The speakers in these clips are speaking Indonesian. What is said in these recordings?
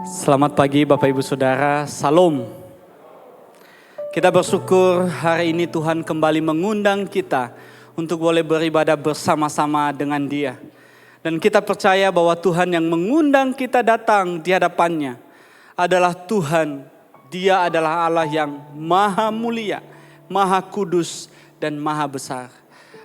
Selamat pagi Bapak Ibu Saudara, Salam. Kita bersyukur hari ini Tuhan kembali mengundang kita untuk boleh beribadah bersama-sama dengan Dia. Dan kita percaya bahwa Tuhan yang mengundang kita datang di hadapannya adalah Tuhan. Dia adalah Allah yang maha mulia, maha kudus, dan maha besar.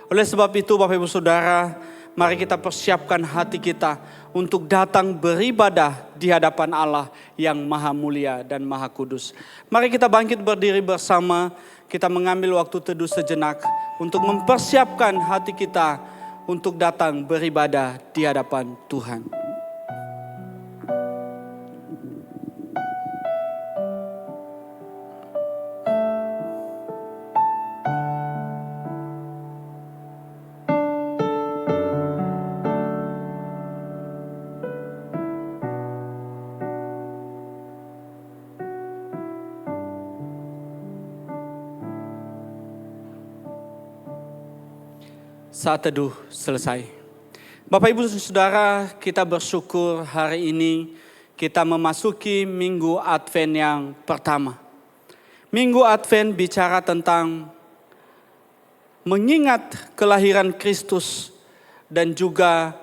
Oleh sebab itu Bapak Ibu Saudara, mari kita persiapkan hati kita untuk datang beribadah di hadapan Allah yang maha mulia dan maha kudus. Mari kita bangkit berdiri bersama, kita mengambil waktu teduh sejenak untuk mempersiapkan hati kita untuk datang beribadah di hadapan Tuhan. Saat teduh selesai. Bapak Ibu Saudara, kita bersyukur hari ini kita memasuki Minggu Advent yang pertama. Minggu Advent bicara tentang mengingat kelahiran Kristus dan juga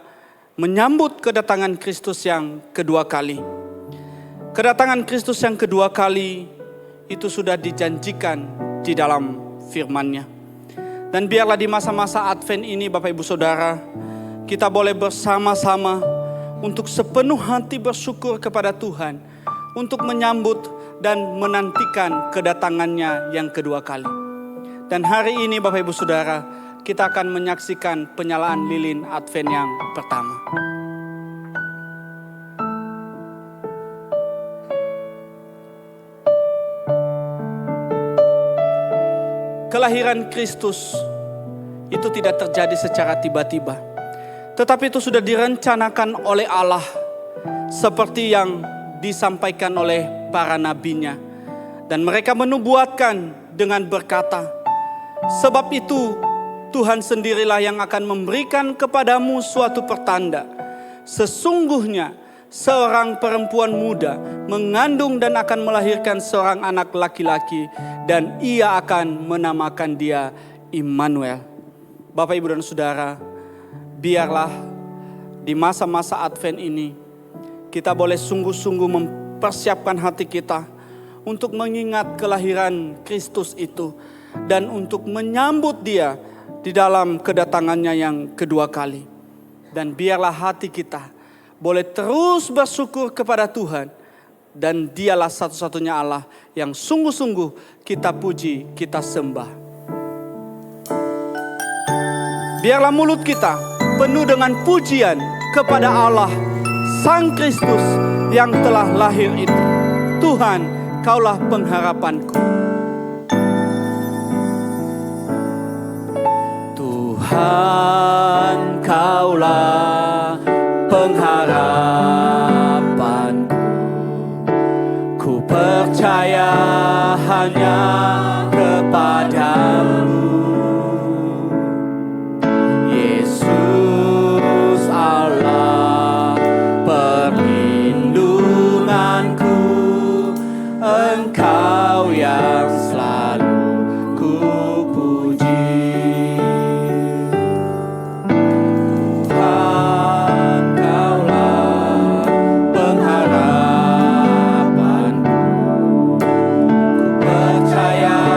menyambut kedatangan Kristus yang kedua kali. Kedatangan Kristus yang kedua kali itu sudah dijanjikan di dalam firman-Nya. Dan biarlah di masa-masa Advent ini Bapak Ibu Saudara, kita boleh bersama-sama untuk sepenuh hati bersyukur kepada Tuhan, untuk menyambut dan menantikan kedatangannya yang kedua kali. Dan hari ini Bapak Ibu Saudara, kita akan menyaksikan penyalaan lilin Advent yang pertama. Kelahiran Kristus itu tidak terjadi secara tiba-tiba, tetapi itu sudah direncanakan oleh Allah seperti yang disampaikan oleh para nabinya. Dan mereka menubuatkan dengan berkata, sebab itu Tuhan sendirilah yang akan memberikan kepadamu suatu pertanda. Sesungguhnya seorang perempuan muda mengandung dan akan melahirkan seorang anak laki-laki, dan ia akan menamakan dia Immanuel. Bapak, Ibu, dan Saudara, biarlah di masa-masa Advent ini kita boleh sungguh-sungguh mempersiapkan hati kita untuk mengingat kelahiran Kristus itu dan untuk menyambut Dia di dalam kedatangannya yang kedua kali. Dan biarlah hati kita boleh terus bersyukur kepada Tuhan, dan Dialah satu-satunya Allah yang sungguh-sungguh kita puji, kita sembah. Biarlah mulut kita penuh dengan pujian kepada Allah Sang Kristus yang telah lahir itu. Tuhan, Kaulah pengharapanku. Tuhan, Kaulah pengharapanku. Ku percaya hanya kepadamu, Yesus Allah perlindunganku. Engkau yang selalu ku puji. Tuhan, Kaulah pengharapanku. Ku percaya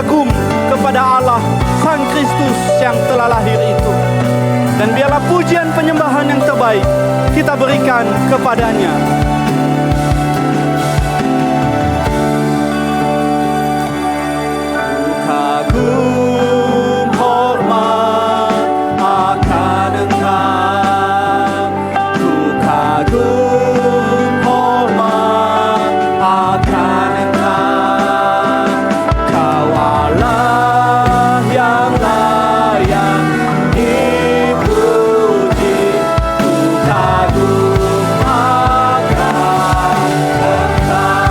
kagum kepada Allah Sang Kristus yang telah lahir itu. Dan biarlah pujian penyembahan yang terbaik kita berikan kepadanya. Kagum hormat akan Engkau, ku kagum hormat akan Engkau. Kau Allah yang layak dipuji, ku kagum akan Engkau.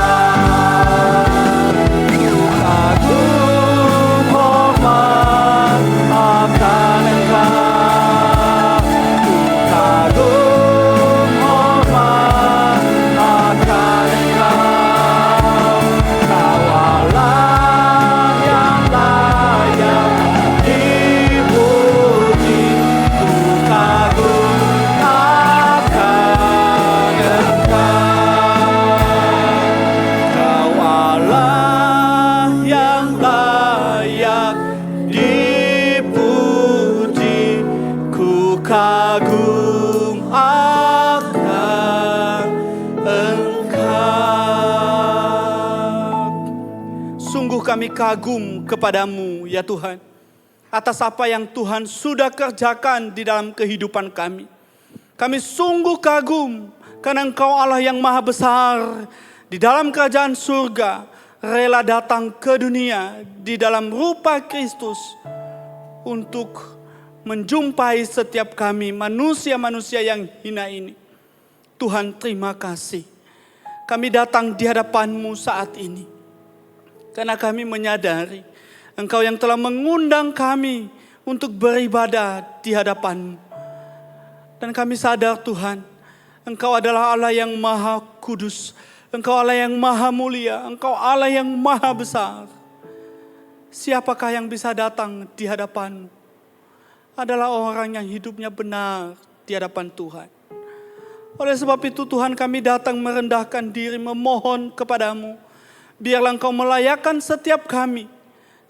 Ku kagum hormat akan Engkau, ku kagum hormat akan Engkau. Kau Allah yang layak dipuji, ku kagum akan Engkau. Kau Allah yang layak dipuji, ku kagum akan Engkau. Sungguh kami kagum kepadamu ya Tuhan, atas apa yang Tuhan sudah kerjakan di dalam kehidupan kami. Kami sungguh kagum karena Engkau Allah yang maha besar di dalam kerajaan surga, rela datang ke dunia di dalam rupa Kristus untuk menjumpai setiap kami manusia-manusia yang hina ini. Tuhan, terima kasih. Kami datang di hadapan-Mu saat ini karena kami menyadari Engkau yang telah mengundang kami untuk beribadah di hadapan-Mu. Dan kami sadar Tuhan, Engkau adalah Allah yang maha kudus, Engkau Allah yang maha mulia, Engkau Allah yang maha besar. Siapakah yang bisa datang di hadapan-Mu? Adalah orang yang hidupnya benar di hadapan Tuhan. Oleh sebab itu Tuhan, kami datang merendahkan diri, memohon kepadamu. Biarlah Engkau melayakkan setiap kami.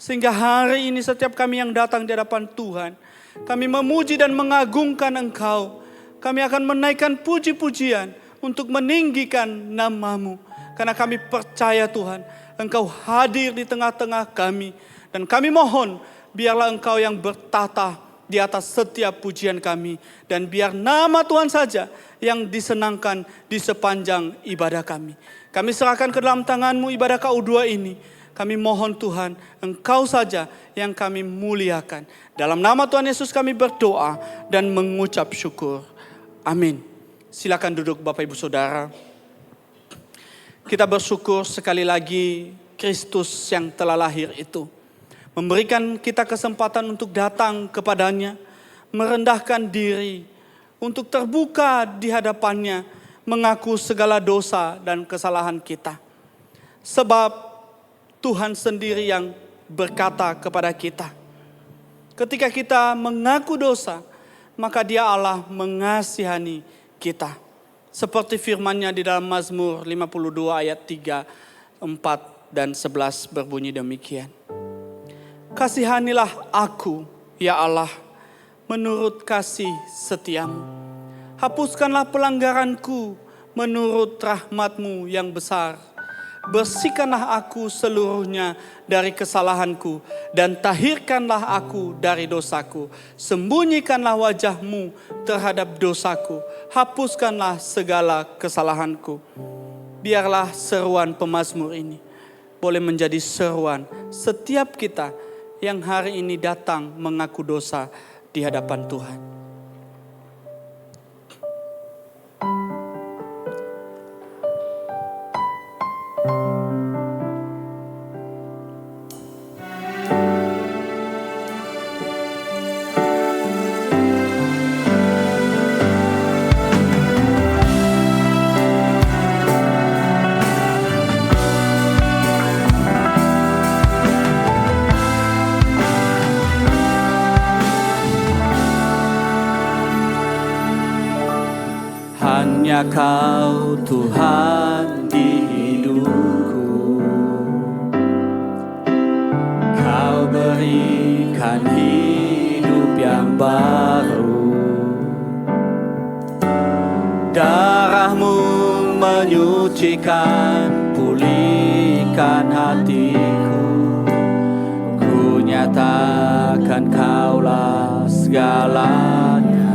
Sehingga hari ini setiap kami yang datang di hadapan Tuhan, kami memuji dan mengagungkan Engkau. Kami akan menaikkan puji-pujian untuk meninggikan nama-Mu. Karena kami percaya Tuhan, Engkau hadir di tengah-tengah kami. Dan kami mohon, biarlah Engkau yang bertata di atas setiap pujian kami. Dan biar nama Tuhan saja yang disenangkan di sepanjang ibadah kami. Kami serahkan ke dalam tangan-Mu ibadah KU2 ini. Kami mohon Tuhan, Engkau saja yang kami muliakan. Dalam nama Tuhan Yesus kami berdoa dan mengucap syukur. Amin. Silakan duduk Bapak Ibu Saudara. Kita bersyukur sekali lagi Kristus yang telah lahir itu memberikan kita kesempatan untuk datang kepadanya, merendahkan diri, untuk terbuka di hadapannya, mengaku segala dosa dan kesalahan kita. Sebab Tuhan sendiri yang berkata kepada kita, ketika kita mengaku dosa, maka Dia Allah mengasihani kita. Seperti firman-Nya di dalam Mazmur 52 ayat 3, 4 dan 11 berbunyi demikian. Kasihanilah aku, ya Allah, menurut kasih setiamu. Hapuskanlah pelanggaranku menurut rahmat-Mu yang besar. Bersihkanlah aku seluruhnya dari kesalahanku dan tahirkanlah aku dari dosaku. Sembunyikanlah wajah-Mu terhadap dosaku. Hapuskanlah segala kesalahanku. Biarlah seruan pemazmur ini boleh menjadi seruan setiap kita yang hari ini datang mengaku dosa di hadapan Tuhan. Hanya Kau Tuhan di hidupku, baru. Darah-Mu menyucikan, pulihkan hatiku. Ku nyatakan Kaulah segalanya.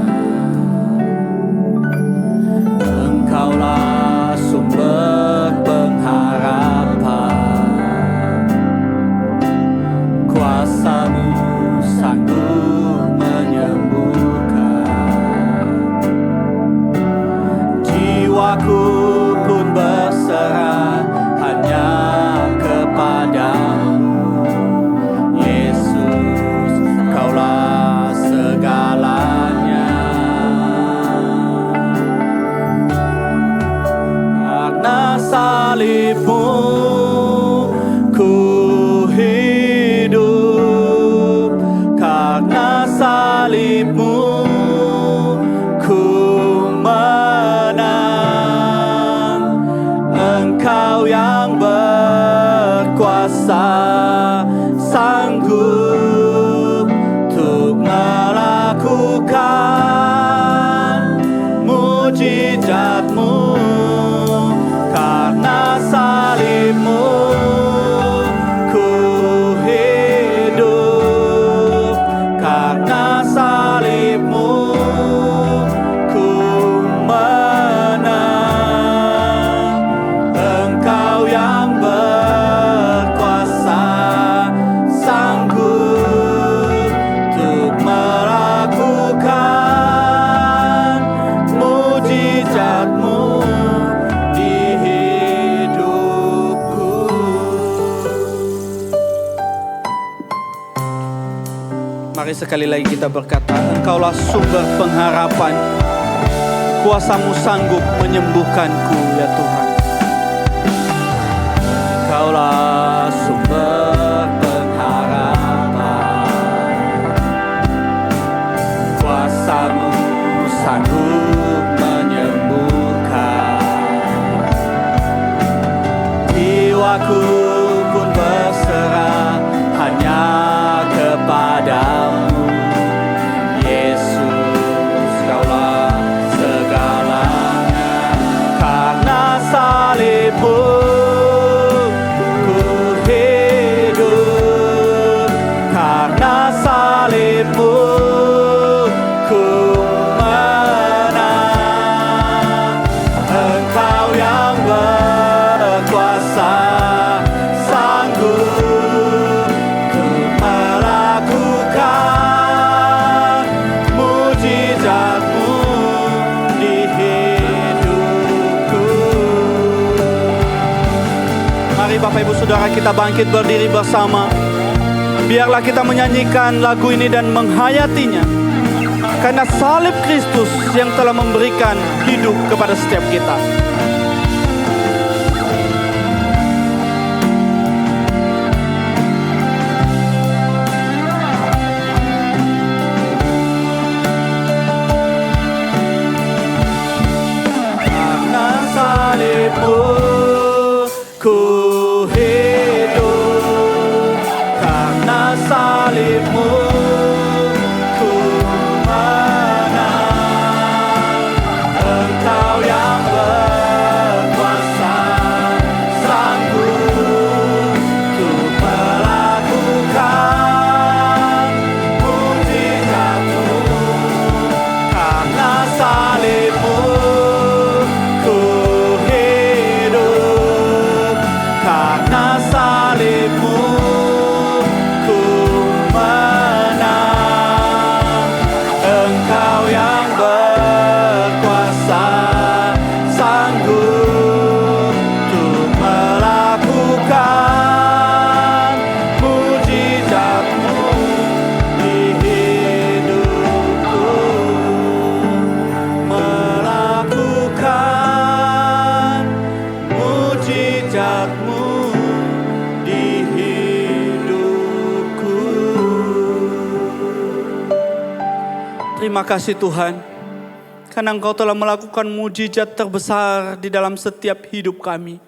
Engkaulah sumber pengharapan. Kuasa-Mu sanggup menyembuhkan. Jiwaku pun berserah hanya kepada-Mu. Yesus, Kaulah segalanya. Karena salib-Mu ku hidup, karena salib-Mu ku menang. Engkau yang berkuasa, sanggup untuk melakukan mujizat-Mu. Karena salib-Mu ku hidup, karena salib-Mu ku menang. Engkau yang berkuasa, sanggup untuk melakukan mujizat-Mu di hidupku. Mari sekali lagi kita berkata, Engkaulah sumber pengharapan. Kuasa-Mu sanggup menyembuhkanku, ya Tuhan. Engkaulah sumber pengharapan. Kuasa-Mu sanggup menyembuhkan. Jiwaku pun berserah hanya kepada-Mu. Yesus, Kaulah segalanya. Karena salib-Mu ku hidup, karena salib-Mu ku menang. Engkau yang berkuasa, sanggup untuk melakukan mujizat-Mu di hidupku. Mari Bapak Ibu Saudara kita bangkit berdiri bersama. Biarlah kita menyanyikan lagu ini dan menghayatinya. Karena salib Kristus yang telah memberikan hidup kepada setiap kita. Karena salib-Mu ku hidup, karena salib-Mu ku menang. Engkau yang berkuasa, sanggup untuk melakukan mujizat-Mu. Karena salib-Mu ku hidup, karena salib-Mu ku menang. Engkau yang berkuasa, sanggup untuk melakukan mujizat-Mu di hidupku. Melakukan mujizat-Mu di hidupku. Terima kasih Tuhan, karena Engkau telah melakukan mujizat terbesar di dalam setiap hidup kami.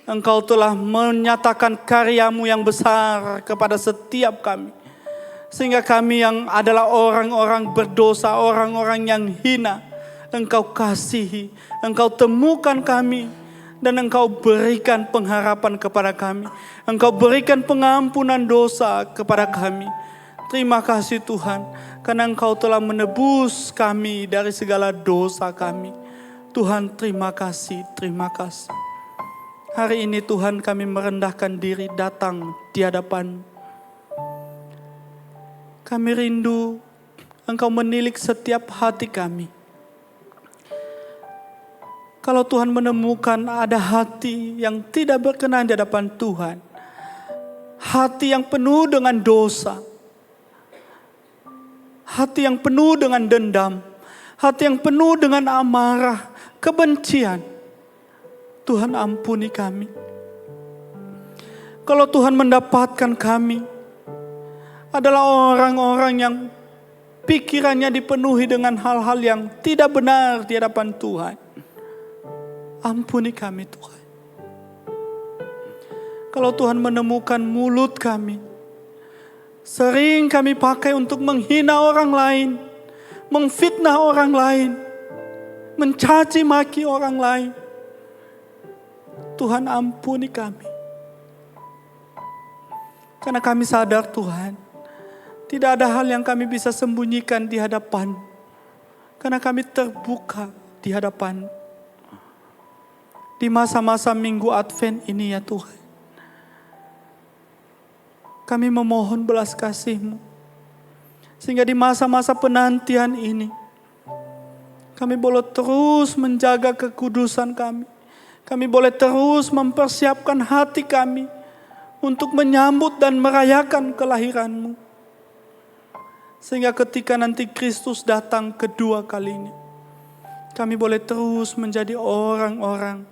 Engkau telah menyatakan karya-Mu yang besar kepada setiap kami. Sehingga kami yang adalah orang-orang berdosa, orang-orang yang hina, Engkau kasihi, Engkau temukan kami, dan Engkau berikan pengharapan kepada kami. Engkau berikan pengampunan dosa kepada kami. Terima kasih Tuhan, karena Engkau telah menebus kami dari segala dosa kami. Tuhan, terima kasih, terima kasih. Hari ini Tuhan, kami merendahkan diri datang di hadapan. Kami rindu Engkau menilik setiap hati kami. Kalau Tuhan menemukan ada hati yang tidak berkenan di hadapan Tuhan, hati yang penuh dengan dosa, hati yang penuh dengan dendam, hati yang penuh dengan amarah, kebencian, Tuhan ampuni kami. Kalau Tuhan mendapatkan kami adalah orang-orang yang pikirannya dipenuhi dengan hal-hal yang tidak benar di hadapan Tuhan, ampuni kami Tuhan. Kalau Tuhan menemukan mulut kami, sering kami pakai untuk menghina orang lain, memfitnah orang lain, mencaci maki orang lain, Tuhan ampuni kami. Karena kami sadar Tuhan, tidak ada hal yang kami bisa sembunyikan di hadapan, karena kami terbuka di hadapan. Di masa-masa minggu Advent ini ya Tuhan, kami memohon belas kasih-Mu. Sehingga di masa-masa penantian ini, kami boleh terus menjaga kekudusan kami. Kami boleh terus mempersiapkan hati kami untuk menyambut dan merayakan kelahiran-Mu. Sehingga ketika nanti Kristus datang kedua kalinya, kami boleh terus menjadi orang-orang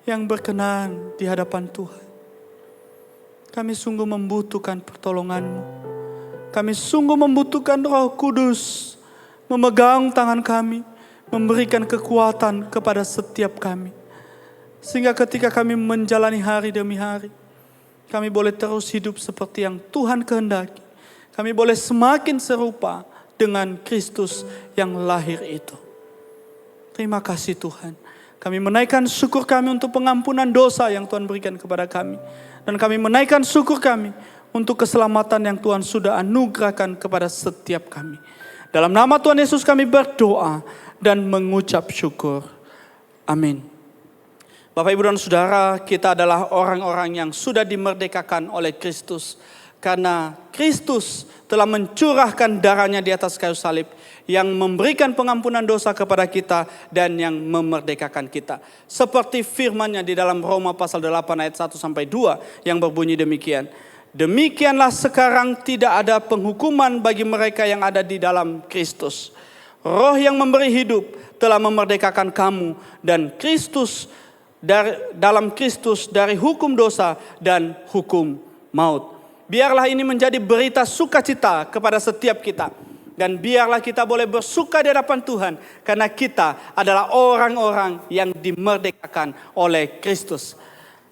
yang berkenan di hadapan Tuhan. Kami sungguh membutuhkan pertolongan-Mu. Kami sungguh membutuhkan Roh Kudus memegang tangan kami, memberikan kekuatan kepada setiap kami. Sehingga ketika kami menjalani hari demi hari, kami boleh terus hidup seperti yang Tuhan kehendaki. Kami boleh semakin serupa dengan Kristus yang lahir itu. Terima kasih Tuhan. Kami menaikkan syukur kami untuk pengampunan dosa yang Tuhan berikan kepada kami. Dan kami menaikkan syukur kami untuk keselamatan yang Tuhan sudah anugerahkan kepada setiap kami. Dalam nama Tuhan Yesus kami berdoa dan mengucap syukur. Amin. Bapak, Ibu, dan Saudara, kita adalah orang-orang yang sudah dimerdekakan oleh Kristus. Karena Kristus telah mencurahkan darahnya di atas kayu salib, yang memberikan pengampunan dosa kepada kita dan yang memerdekakan kita. Seperti firman-Nya di dalam Roma pasal 8 ayat 1-2 yang berbunyi demikian. Demikianlah sekarang tidak ada penghukuman bagi mereka yang ada di dalam Kristus. Roh yang memberi hidup telah memerdekakan kamu dan Kristus dalam Kristus dari hukum dosa dan hukum maut. Biarlah ini menjadi berita sukacita kepada setiap kita. Dan biarlah kita boleh bersuka di hadapan Tuhan. Karena kita adalah orang-orang yang dimerdekakan oleh Kristus.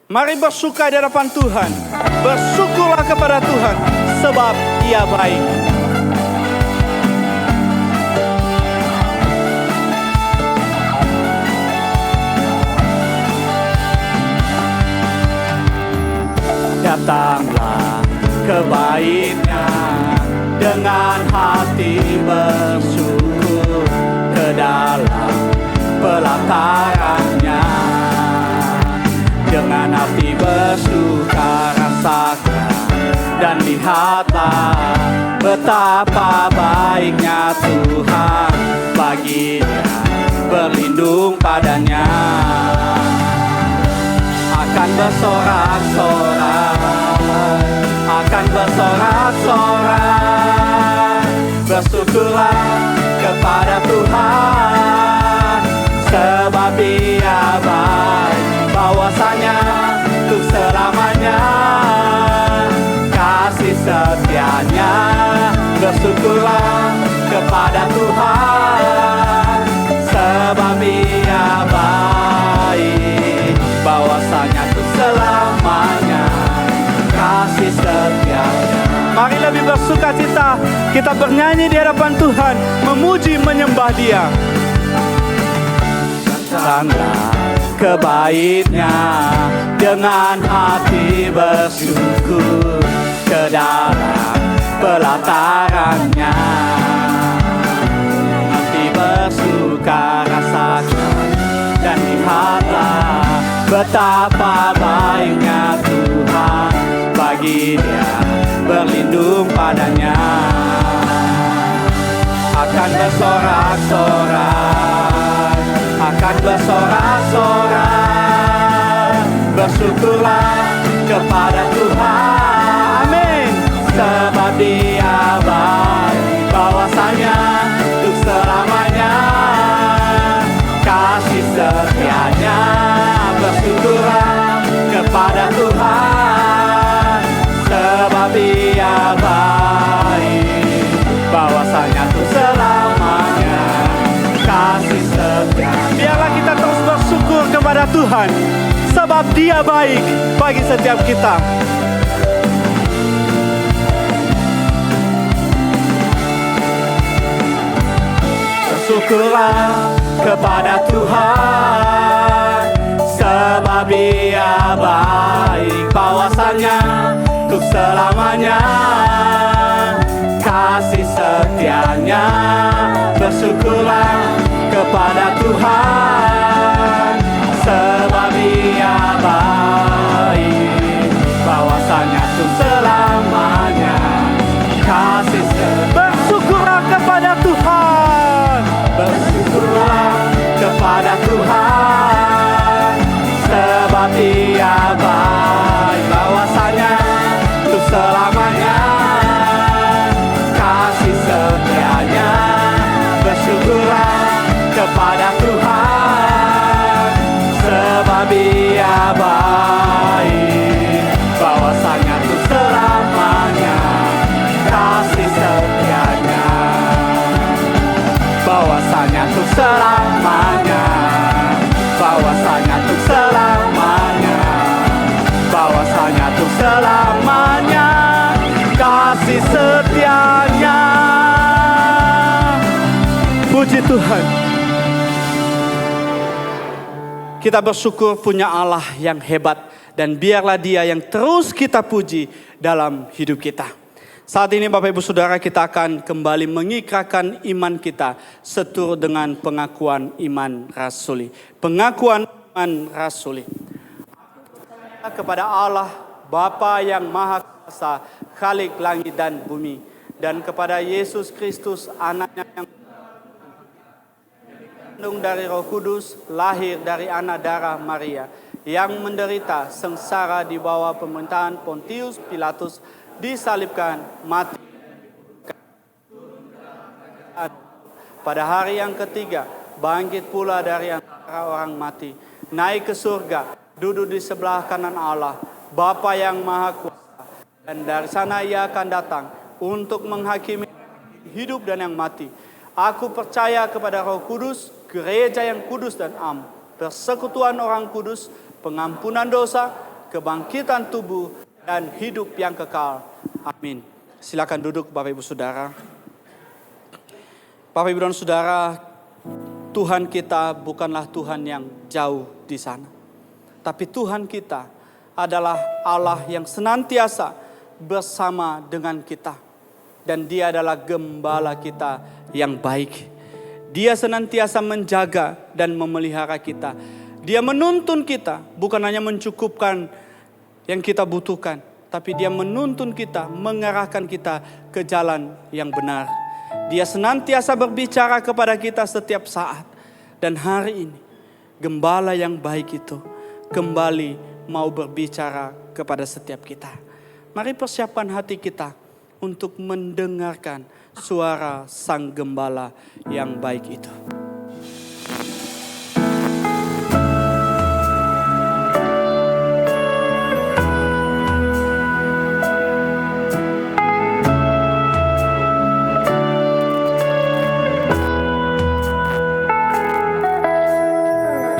Mari bersuka di hadapan Tuhan. Bersyukurlah kepada Tuhan sebab Ia baik. Datanglah ke bait-Nya dengan hati bersyukur, ke dalam pelataran-Nya dengan hati bersuka rasakan dan lihatlah betapa baiknya Tuhan, baginya berlindung padanya. Akan bersorak-sorak, akan bersorak-sorak, bersyukurlah kepada Tuhan, sebab Dia baik, bahwasanya untuk selamanya kasih setia-Nya. Bersyukurlah kepada Tuhan, sebab Ia baik, bahwasanya untuk selamanya kasih setia-Nya. Mari lebih bersyukur. bersukacita, kita bernyanyi di hadapan Tuhan, memuji, menyembah Dia. Datanglah ke bait-Nya dengan hati bersyukur, ke dalam pelataran-Nya hati bersuka rasakan, dan lihatlah betapa baiknya Tuhan, bagi Dia berlindung padanya. Akan bersorak-sorak, akan bersorak-sorak, bersyukurlah kepada Tuhan. Amin. Sebab Dia baik, bahwasanya untuk selamanya kasih setia-Nya. Bersyukurlah kepada Tuhan, sebab Dia baik, bahwasanya untuk selamanya kasih setia. Biarlah kita terus bersyukur kepada Tuhan, sebab Dia baik bagi setiap kita. Bersyukurlah kepada Tuhan, sebab Dia baik, bahwasanya untuk selamanya kasih setia-Nya. Bersyukurlah kepada Tuhan, sebab Dia baik, bahwasanya untuk selamanya kasih setia. Bersyukurlah kepada Tuhan, bersyukurlah kepada Tuhan, sebab Dia baik, bahwasanya untuk selamanya kasih setia-Nya. Bersyukurlah kepada Tuhan, sebab Dia baik, bahwasanya untuk selamanya kasih setia-Nya. Bahwasanya untuk selamanya, bahwasanya untuk selamanya, bahwasanya untuk selamanya kasih setia-Nya. Puji Tuhan. Kita bersyukur punya Allah yang hebat, dan biarlah Dia yang terus kita puji dalam hidup kita. Saat ini Bapak Ibu Saudara, kita akan kembali mengikrarkan iman kita seturut dengan pengakuan iman rasuli. Pengakuan iman rasuli. Kepada Allah Bapa yang Maha Kuasa, Khalik langit dan bumi, dan kepada Yesus Kristus Anaknya yang kandung dari Roh Kudus, lahir dari anak darah Maria, yang menderita sengsara di bawah pemerintahan Pontius Pilatus, disalibkan, mati, pada hari yang ketiga bangkit pula dari antara orang mati, naik ke surga, duduk di sebelah kanan Allah Bapa yang Maha Kuasa, dan dari sana Ia akan datang untuk menghakimi hidup dan yang mati. Aku percaya kepada Roh Kudus, gereja yang kudus dan am, persekutuan orang kudus, pengampunan dosa, kebangkitan tubuh, dan hidup yang kekal. Amin. Silakan duduk Bapak Ibu Saudara. Bapak Ibu dan Saudara, Tuhan kita bukanlah Tuhan yang jauh di sana, tapi Tuhan kita adalah Allah yang senantiasa bersama dengan kita. Dan Dia adalah gembala kita yang baik. Dia senantiasa menjaga dan memelihara kita. Dia menuntun kita, bukan hanya mencukupkan yang kita butuhkan, tapi Dia menuntun kita, mengarahkan kita ke jalan yang benar. Dia senantiasa berbicara kepada kita setiap saat. Dan hari ini, gembala yang baik itu kembali mau berbicara kepada setiap kita. Mari persiapkan hati kita untuk mendengarkan suara Sang Gembala yang baik itu.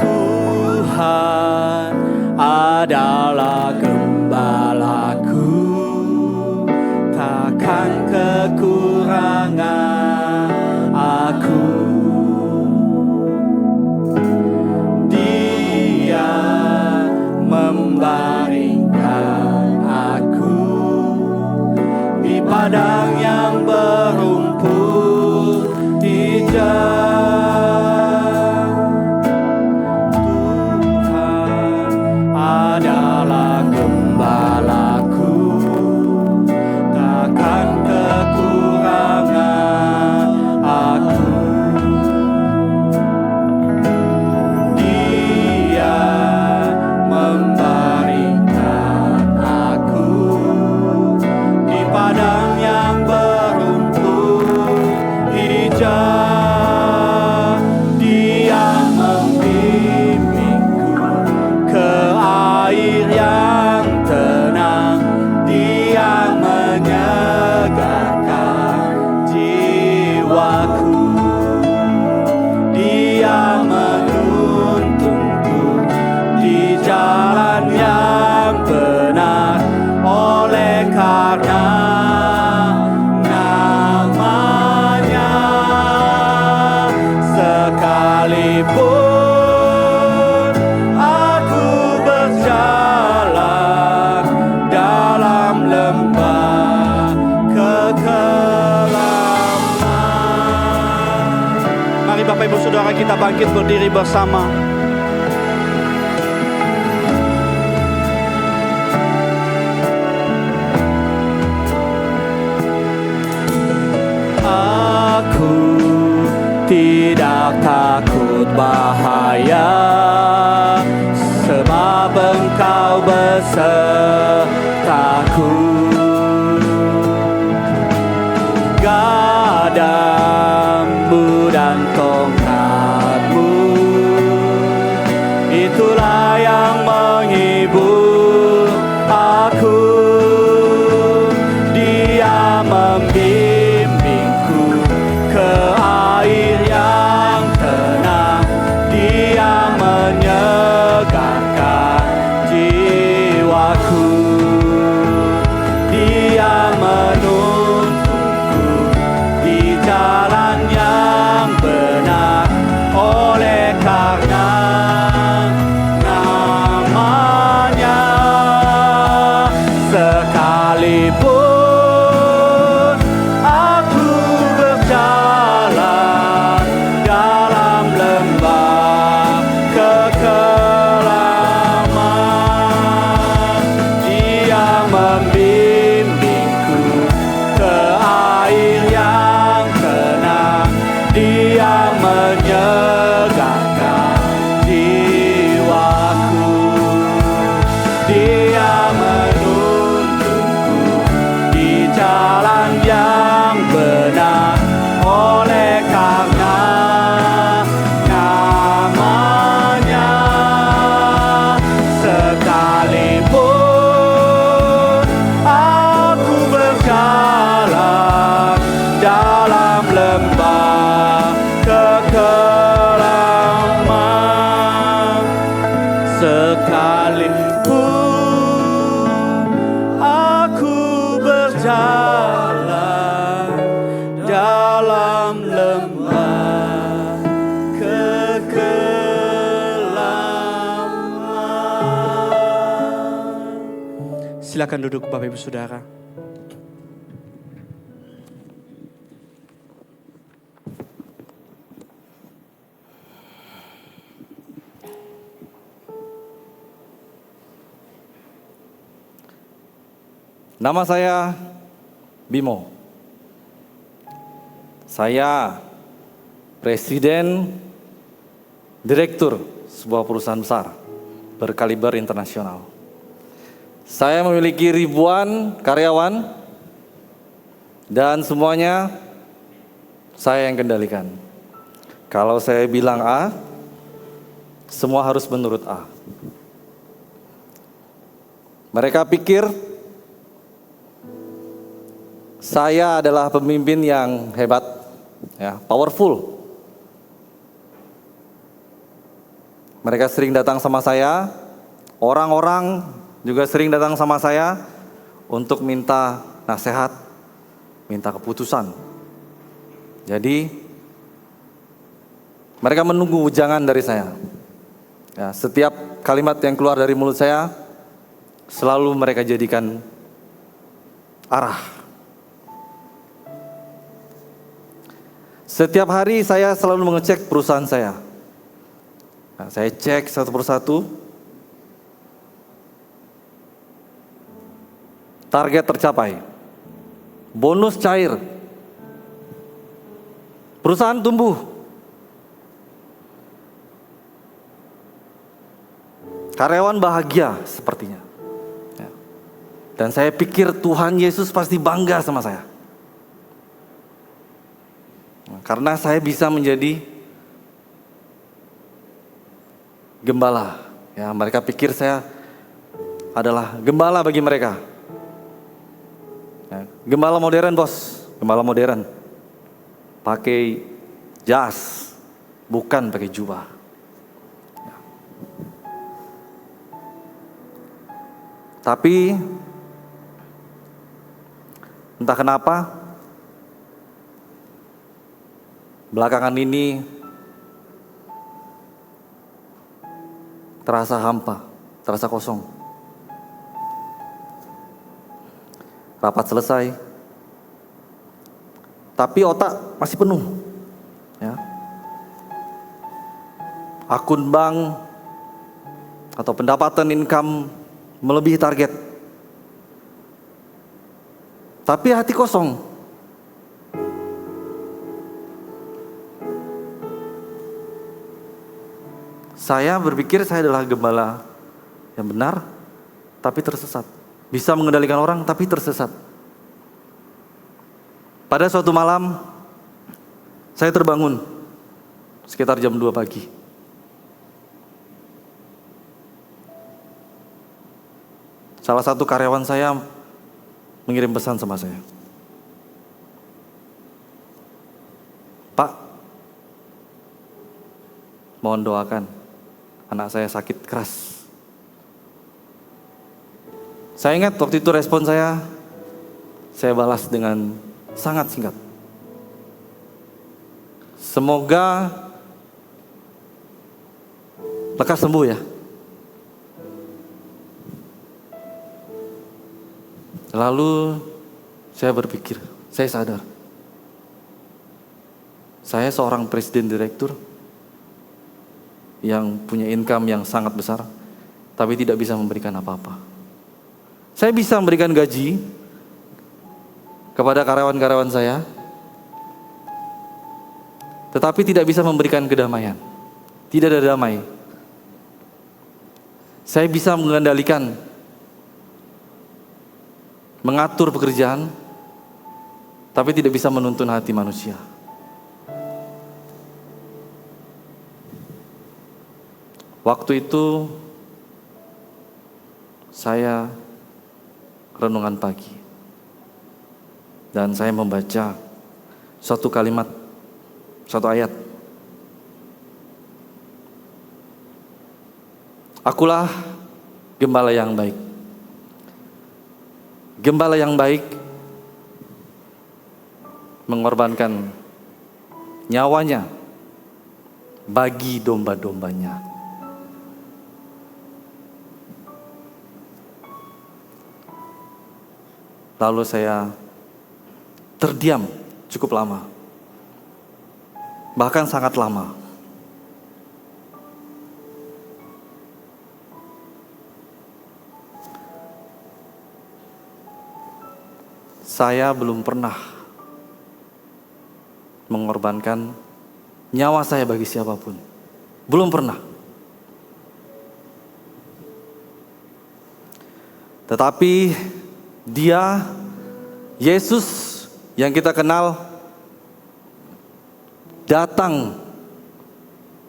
Tuhan adalah gembalaku, takkan membaringkan aku di padang yang berumput hijau. Tuhan adalah gembalaku, takkan kekurangan aku. Dia membaringkan aku di padang yang berumput hijau. Dia membimbingku ke air yang tenang. Dia menyegarkan jiwaku. Dia menuntunku di jalan yang benar, oleh karena namanya. Sekalipun aku berjalan dalam lembah kekelaman. Mari Bapak Ibu Saudara kita bangkit berdiri bersama. Aku tidak takut bahaya, sebab Engkau besertaku. Gadamu dan tongkatmu, itulah yang menghibur aku. Dia membimbingku ke air yang tenang. Dia menyegarkan jiwaku. Dia menuntunku di jalan yang benar, oleh karena namanya. Sekalipun aku berjalan dalam lembah kekelaman, Dia membimbingku ke air yang tenang. Dia menyegarkan jiwaku. Dia menuntunku di jalan yang benar, oleh karena namanya. Sekalipun aku berjalan dalam lembah kekelaman, sekalipun aku berjalan dalam lembah kekelaman. Silakan duduk Bapak Ibu Saudara. Nama saya Bimo. Saya Presiden Direktur sebuah perusahaan besar berkaliber internasional. Saya memiliki ribuan karyawan dan semuanya saya yang kendalikan. Kalau saya bilang A, semua harus menurut A. Mereka pikir saya adalah pemimpin yang hebat, ya, powerful. Mereka sering datang sama saya, orang-orang juga sering datang sama saya untuk minta nasihat, minta keputusan. Jadi mereka menunggu ujangan dari saya. Ya, setiap kalimat yang keluar dari mulut saya selalu mereka jadikan arah. Setiap hari saya selalu mengecek perusahaan saya. Nah, saya cek satu persatu. Target tercapai. Bonus cair. Perusahaan tumbuh. Karyawan bahagia sepertinya. Ya. Dan saya pikir Tuhan Yesus pasti bangga sama saya. Karena saya bisa menjadi gembala. Ya, mereka pikir saya adalah gembala bagi mereka. Ya, gembala modern, bos. Gembala modern. Pakai jas, bukan pakai jubah. Ya. Tapi entah kenapa belakangan ini terasa hampa, terasa kosong. Rapat selesai, tapi otak masih penuh. Ya. Akun bank atau pendapatan income melebihi target. Tapi hati kosong. Saya berpikir saya adalah gembala yang benar, tapi tersesat. Bisa mengendalikan orang, tapi tersesat. Pada suatu malam, saya terbangun sekitar jam 2 pagi. Salah satu karyawan saya mengirim pesan sama saya. Pak, mohon doakan, anak saya sakit keras. Saya ingat waktu itu respon saya balas dengan sangat singkat. Semoga lekas sembuh ya. Lalu saya berpikir, saya sadar. Saya seorang presiden direktur yang punya income yang sangat besar, tapi tidak bisa memberikan apa-apa. Saya bisa memberikan gaji kepada karyawan-karyawan saya, tetapi tidak bisa memberikan kedamaian. Tidak ada damai. Saya bisa mengendalikan, mengatur pekerjaan, tapi tidak bisa menuntun hati manusia. Waktu itu saya renungan pagi dan saya membaca satu kalimat, satu ayat. Akulah gembala yang baik. Gembala yang baik mengorbankan nyawanya bagi domba-dombanya. Lalu saya terdiam cukup lama, bahkan sangat lama. Saya belum pernah mengorbankan nyawa saya bagi siapapun. Belum pernah. Tetapi Dia, Yesus yang kita kenal, datang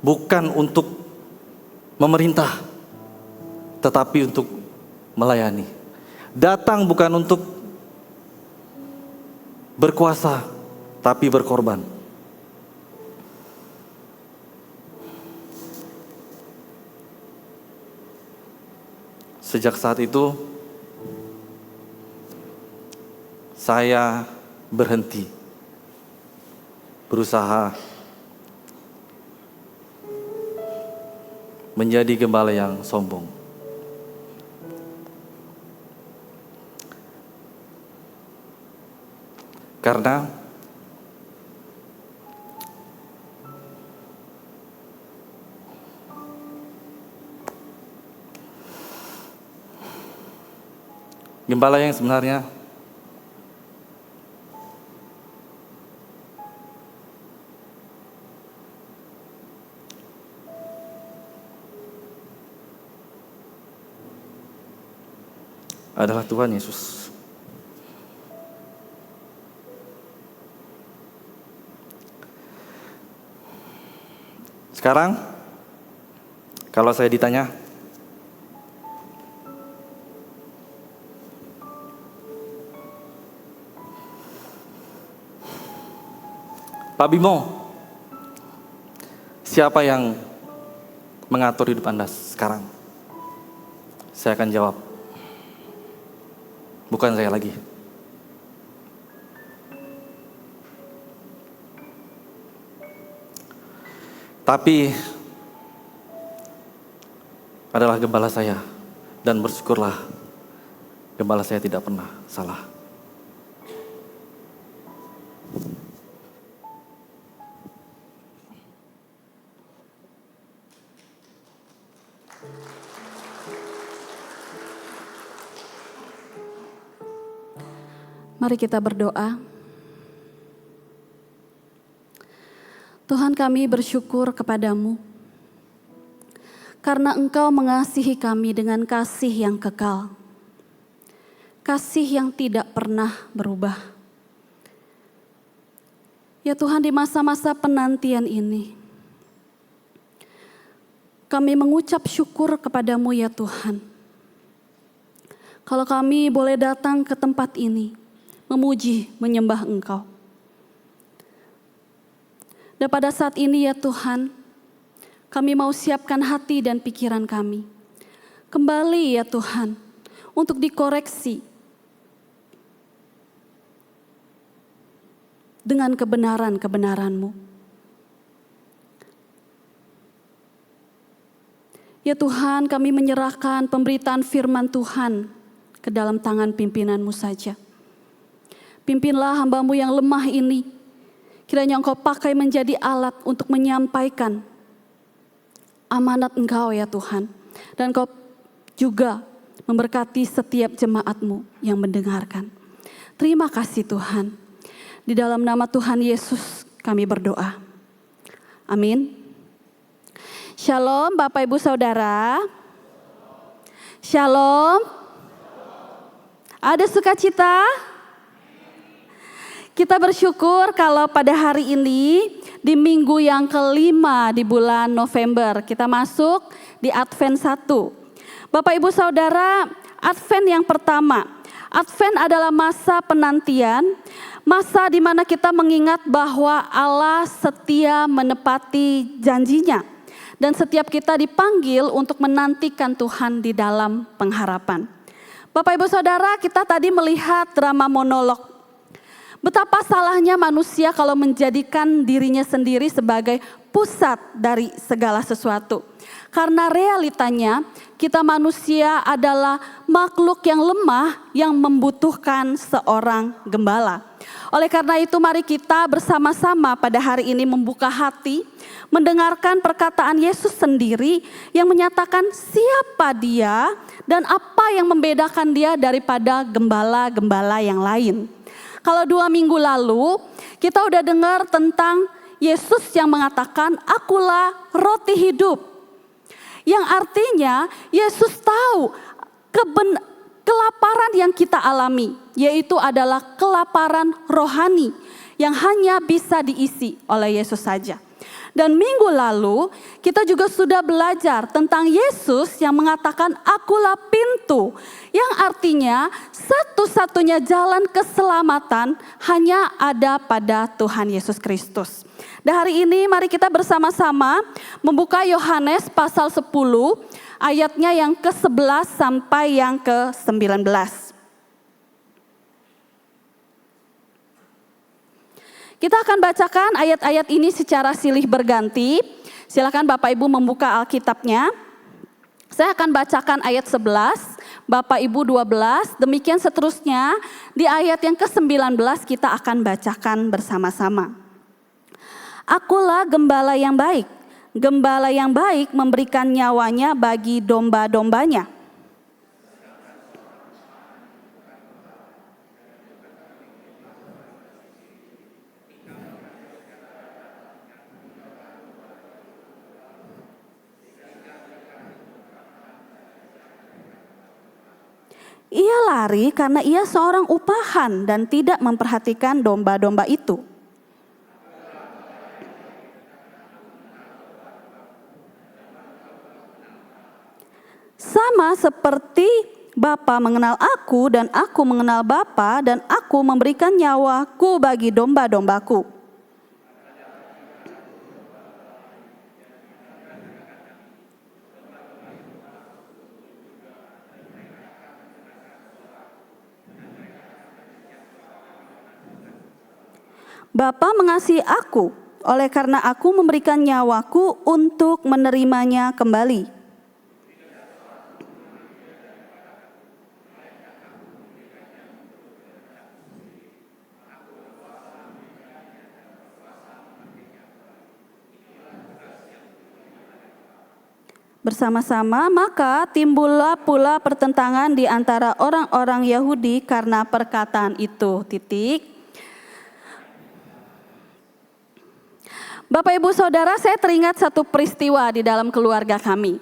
bukan untuk memerintah, tetapi untuk melayani. Datang bukan untuk berkuasa, tapi berkorban. Sejak saat itu, saya berhenti berusaha menjadi gembala yang sombong. Karena gembala yang sebenarnya adalah Tuhan Yesus. Sekarang, kalau saya ditanya, Pak Bimo, siapa yang mengatur hidup Anda sekarang? Saya akan jawab, bukan saya lagi. Tapi adalah gembala saya, dan bersyukurlah gembala saya tidak pernah salah. Mari kita berdoa. Tuhan, kami bersyukur kepadamu karena Engkau mengasihi kami dengan kasih yang kekal, kasih yang tidak pernah berubah. Ya Tuhan, di masa-masa penantian ini kami mengucap syukur kepadamu ya Tuhan. Kalau kami boleh datang ke tempat ini memuji, menyembah Engkau. Dan pada saat ini ya Tuhan, kami mau siapkan hati dan pikiran kami kembali ya Tuhan, untuk dikoreksi dengan kebenaran-kebenaran-Mu. Ya Tuhan, kami menyerahkan pemberitaan firman Tuhan ke dalam tangan pimpinan-Mu saja. Pimpinlah hamba-Mu yang lemah ini, kiranya Engkau pakai menjadi alat untuk menyampaikan amanat Engkau ya Tuhan. Dan Engkau juga memberkati setiap jemaat-Mu yang mendengarkan. Terima kasih Tuhan. Di dalam nama Tuhan Yesus kami berdoa. Amin. Shalom Bapak Ibu Saudara. Shalom. Ada sukacita? Kita bersyukur kalau pada hari ini di minggu yang kelima di bulan November kita masuk di Advent 1. Bapak Ibu Saudara, Advent yang pertama. Advent adalah masa penantian, masa di mana kita mengingat bahwa Allah setia menepati janjinya. Dan setiap kita dipanggil untuk menantikan Tuhan di dalam pengharapan. Bapak Ibu Saudara, kita tadi melihat drama monolog. Betapa salahnya manusia kalau menjadikan dirinya sendiri sebagai pusat dari segala sesuatu. Karena realitanya kita manusia adalah makhluk yang lemah yang membutuhkan seorang gembala. Oleh karena itu mari kita bersama-sama pada hari ini membuka hati, mendengarkan perkataan Yesus sendiri yang menyatakan siapa dia dan apa yang membedakan dia daripada gembala-gembala yang lain. Kalau 2 minggu lalu kita udah dengar tentang Yesus yang mengatakan akulah roti hidup. Yang artinya Yesus tahu kelaparan yang kita alami, yaitu adalah kelaparan rohani yang hanya bisa diisi oleh Yesus saja. Dan minggu lalu kita juga sudah belajar tentang Yesus yang mengatakan akulah pintu. Yang artinya satu-satunya jalan keselamatan hanya ada pada Tuhan Yesus Kristus. Dan hari ini mari kita bersama-sama membuka Yohanes pasal 10 ayatnya yang ke-11 sampai yang ke-19. Kita akan bacakan ayat-ayat ini secara silih berganti. Silakan Bapak Ibu membuka Alkitabnya. Saya akan bacakan ayat 11, Bapak Ibu 12, demikian seterusnya di ayat yang ke-19 kita akan bacakan bersama-sama. Akulah gembala yang baik. Gembala yang baik memberikan nyawanya bagi domba-dombanya. Ia lari karena ia seorang upahan dan tidak memperhatikan domba-domba itu. Sama seperti Bapa mengenal aku dan aku mengenal Bapa dan aku memberikan nyawaku bagi domba-dombaku. Bapa mengasihi aku, oleh karena aku memberikan nyawaku untuk menerimanya kembali. Bersama-sama, maka timbullah pula pertentangan di antara orang-orang Yahudi karena perkataan itu. Bapak Ibu Saudara, saya teringat satu peristiwa di dalam keluarga kami.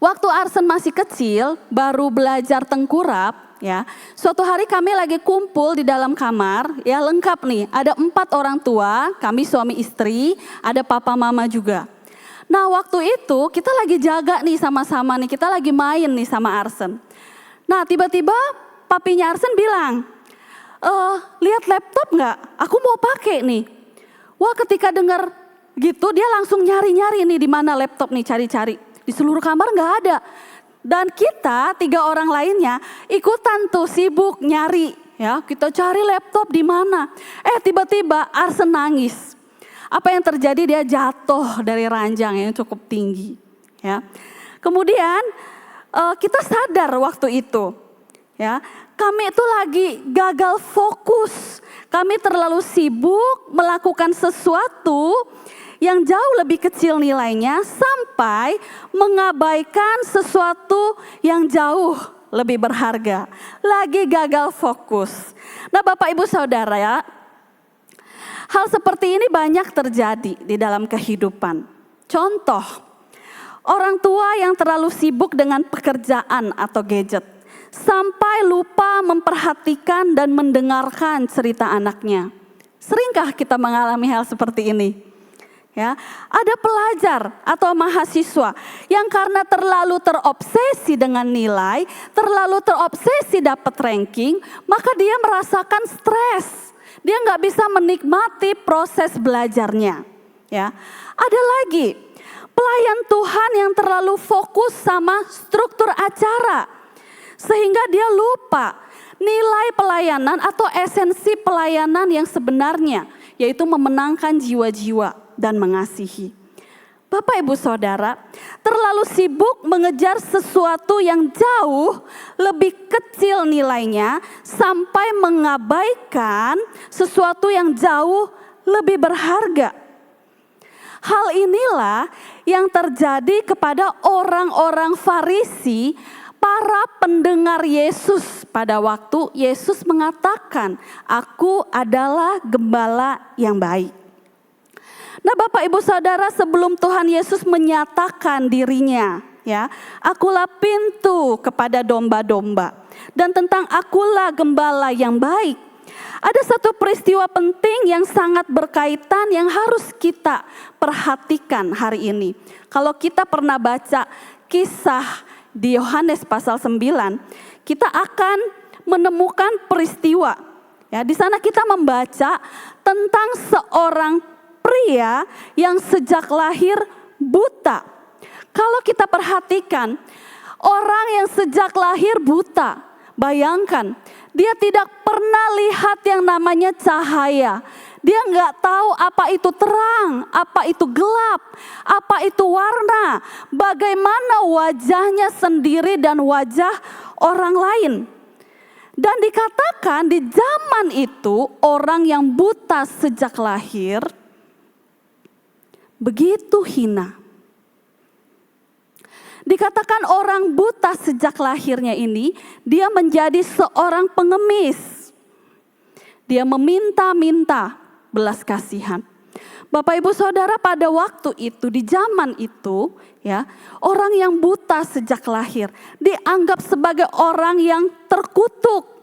Waktu Arsen masih kecil, baru belajar tengkurap, ya. Suatu hari kami lagi kumpul di dalam kamar, ya lengkap nih. Ada 4 orang tua, kami suami istri, ada papa mama juga. Nah waktu itu kita lagi jaga nih sama-sama nih, kita lagi main nih sama Arsen. Nah tiba-tiba papinya Arsen bilang, lihat laptop nggak? Aku mau pakai nih. Wah ketika dengar gitu dia langsung nyari-nyari nih di mana laptop nih, cari-cari. Di seluruh kamar nggak ada. Dan kita 3 orang lainnya ikutan tuh sibuk nyari, ya kita cari laptop di mana. Tiba-tiba Arsen nangis. Apa yang terjadi? Dia jatuh dari ranjang yang cukup tinggi. Ya. Kemudian kita sadar waktu itu, ya kami itu lagi gagal fokus. Kami terlalu sibuk melakukan sesuatu yang jauh lebih kecil nilainya sampai mengabaikan sesuatu yang jauh lebih berharga. Lagi gagal fokus. Nah Bapak Ibu Saudara ya, hal seperti ini banyak terjadi di dalam kehidupan. Contoh, orang tua yang terlalu sibuk dengan pekerjaan atau gadget sampai lupa memperhatikan dan mendengarkan cerita anaknya. Seringkah kita mengalami hal seperti ini? Ya, ada pelajar atau mahasiswa yang karena terlalu terobsesi dengan nilai, terlalu terobsesi dapat ranking, maka dia merasakan stres. Dia nggak bisa menikmati proses belajarnya. Ya, ada lagi pelayan Tuhan yang terlalu fokus sama struktur acara, sehingga dia lupa nilai pelayanan atau esensi pelayanan yang sebenarnya, yaitu memenangkan jiwa-jiwa dan mengasihi. Bapak Ibu Saudara, terlalu sibuk mengejar sesuatu yang jauh lebih kecil nilainya sampai mengabaikan sesuatu yang jauh lebih berharga. Hal inilah yang terjadi kepada orang-orang Farisi, para pendengar Yesus pada waktu Yesus mengatakan, "Aku adalah gembala yang baik." Nah Bapak Ibu Saudara, sebelum Tuhan Yesus menyatakan dirinya, ya, akulah pintu kepada domba-domba, dan tentang akulah gembala yang baik, ada satu peristiwa penting yang sangat berkaitan yang harus kita perhatikan hari ini. Kalau kita pernah baca kisah di Yohanes pasal 9, kita akan menemukan peristiwa. Ya, di sana kita membaca tentang seorang pria yang sejak lahir buta. Kalau kita perhatikan, orang yang sejak lahir buta, bayangkan dia tidak pernah lihat yang namanya cahaya. Dia nggak tahu apa itu terang, apa itu gelap, apa itu warna, bagaimana wajahnya sendiri dan wajah orang lain. Dan dikatakan di zaman itu orang yang buta sejak lahir begitu hina. Dikatakan orang buta sejak lahirnya ini, dia menjadi seorang pengemis. Dia meminta-minta belas kasihan. Bapak Ibu Saudara, pada waktu itu, di zaman itu, ya, orang yang buta sejak lahir dianggap sebagai orang yang terkutuk.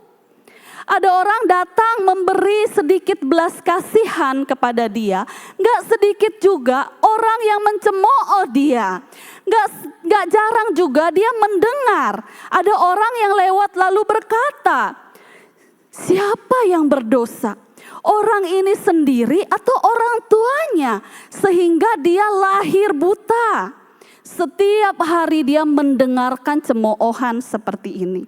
Ada orang datang memberi sedikit belas kasihan kepada dia. Gak sedikit juga orang yang mencemooh dia. Gak jarang juga dia mendengar. Ada orang yang lewat lalu berkata, siapa yang berdosa? Orang ini sendiri atau orang tuanya? Sehingga dia lahir buta. Setiap hari dia mendengarkan cemoohan seperti ini.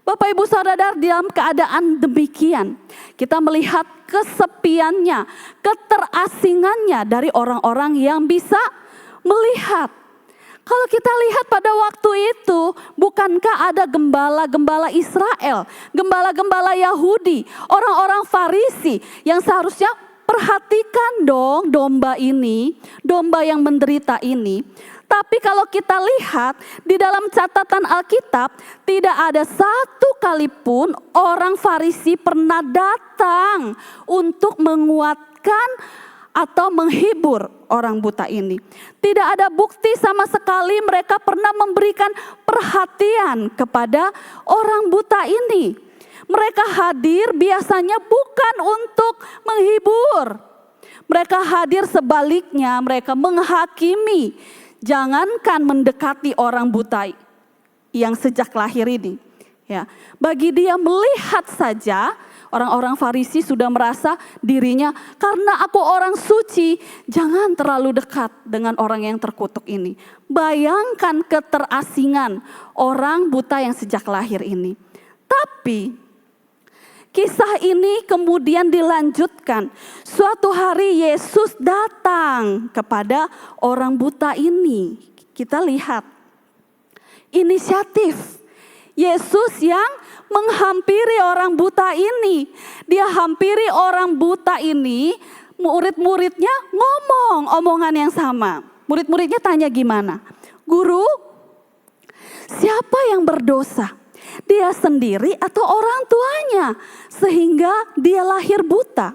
Bapak Ibu Saudara, dalam keadaan demikian, kita melihat kesepiannya, keterasingannya dari orang-orang yang bisa melihat. Kalau kita lihat pada waktu itu, bukankah ada gembala-gembala Israel, gembala-gembala Yahudi, orang-orang Farisi yang seharusnya perhatikan dong domba ini, domba yang menderita ini. Tapi kalau kita lihat di dalam catatan Alkitab, tidak ada satu kali pun orang Farisi pernah datang untuk menguatkan atau menghibur orang buta ini. Tidak ada bukti sama sekali mereka pernah memberikan perhatian kepada orang buta ini. Mereka hadir biasanya bukan untuk menghibur. Mereka hadir sebaliknya, mereka menghakimi. Jangankan mendekati orang buta yang sejak lahir ini. Ya, bagi dia melihat saja, orang-orang Farisi sudah merasa dirinya, karena aku orang suci, jangan terlalu dekat dengan orang yang terkutuk ini. Bayangkan keterasingan orang buta yang sejak lahir ini. Tapi kisah ini kemudian dilanjutkan. Suatu hari Yesus datang kepada orang buta ini. Kita lihat inisiatif Yesus yang menghampiri orang buta ini. Dia hampiri orang buta ini, murid-muridnya ngomong omongan yang sama. Murid-muridnya tanya gimana? Guru, siapa yang berdosa? Dia sendiri atau orang tuanya sehingga dia lahir buta.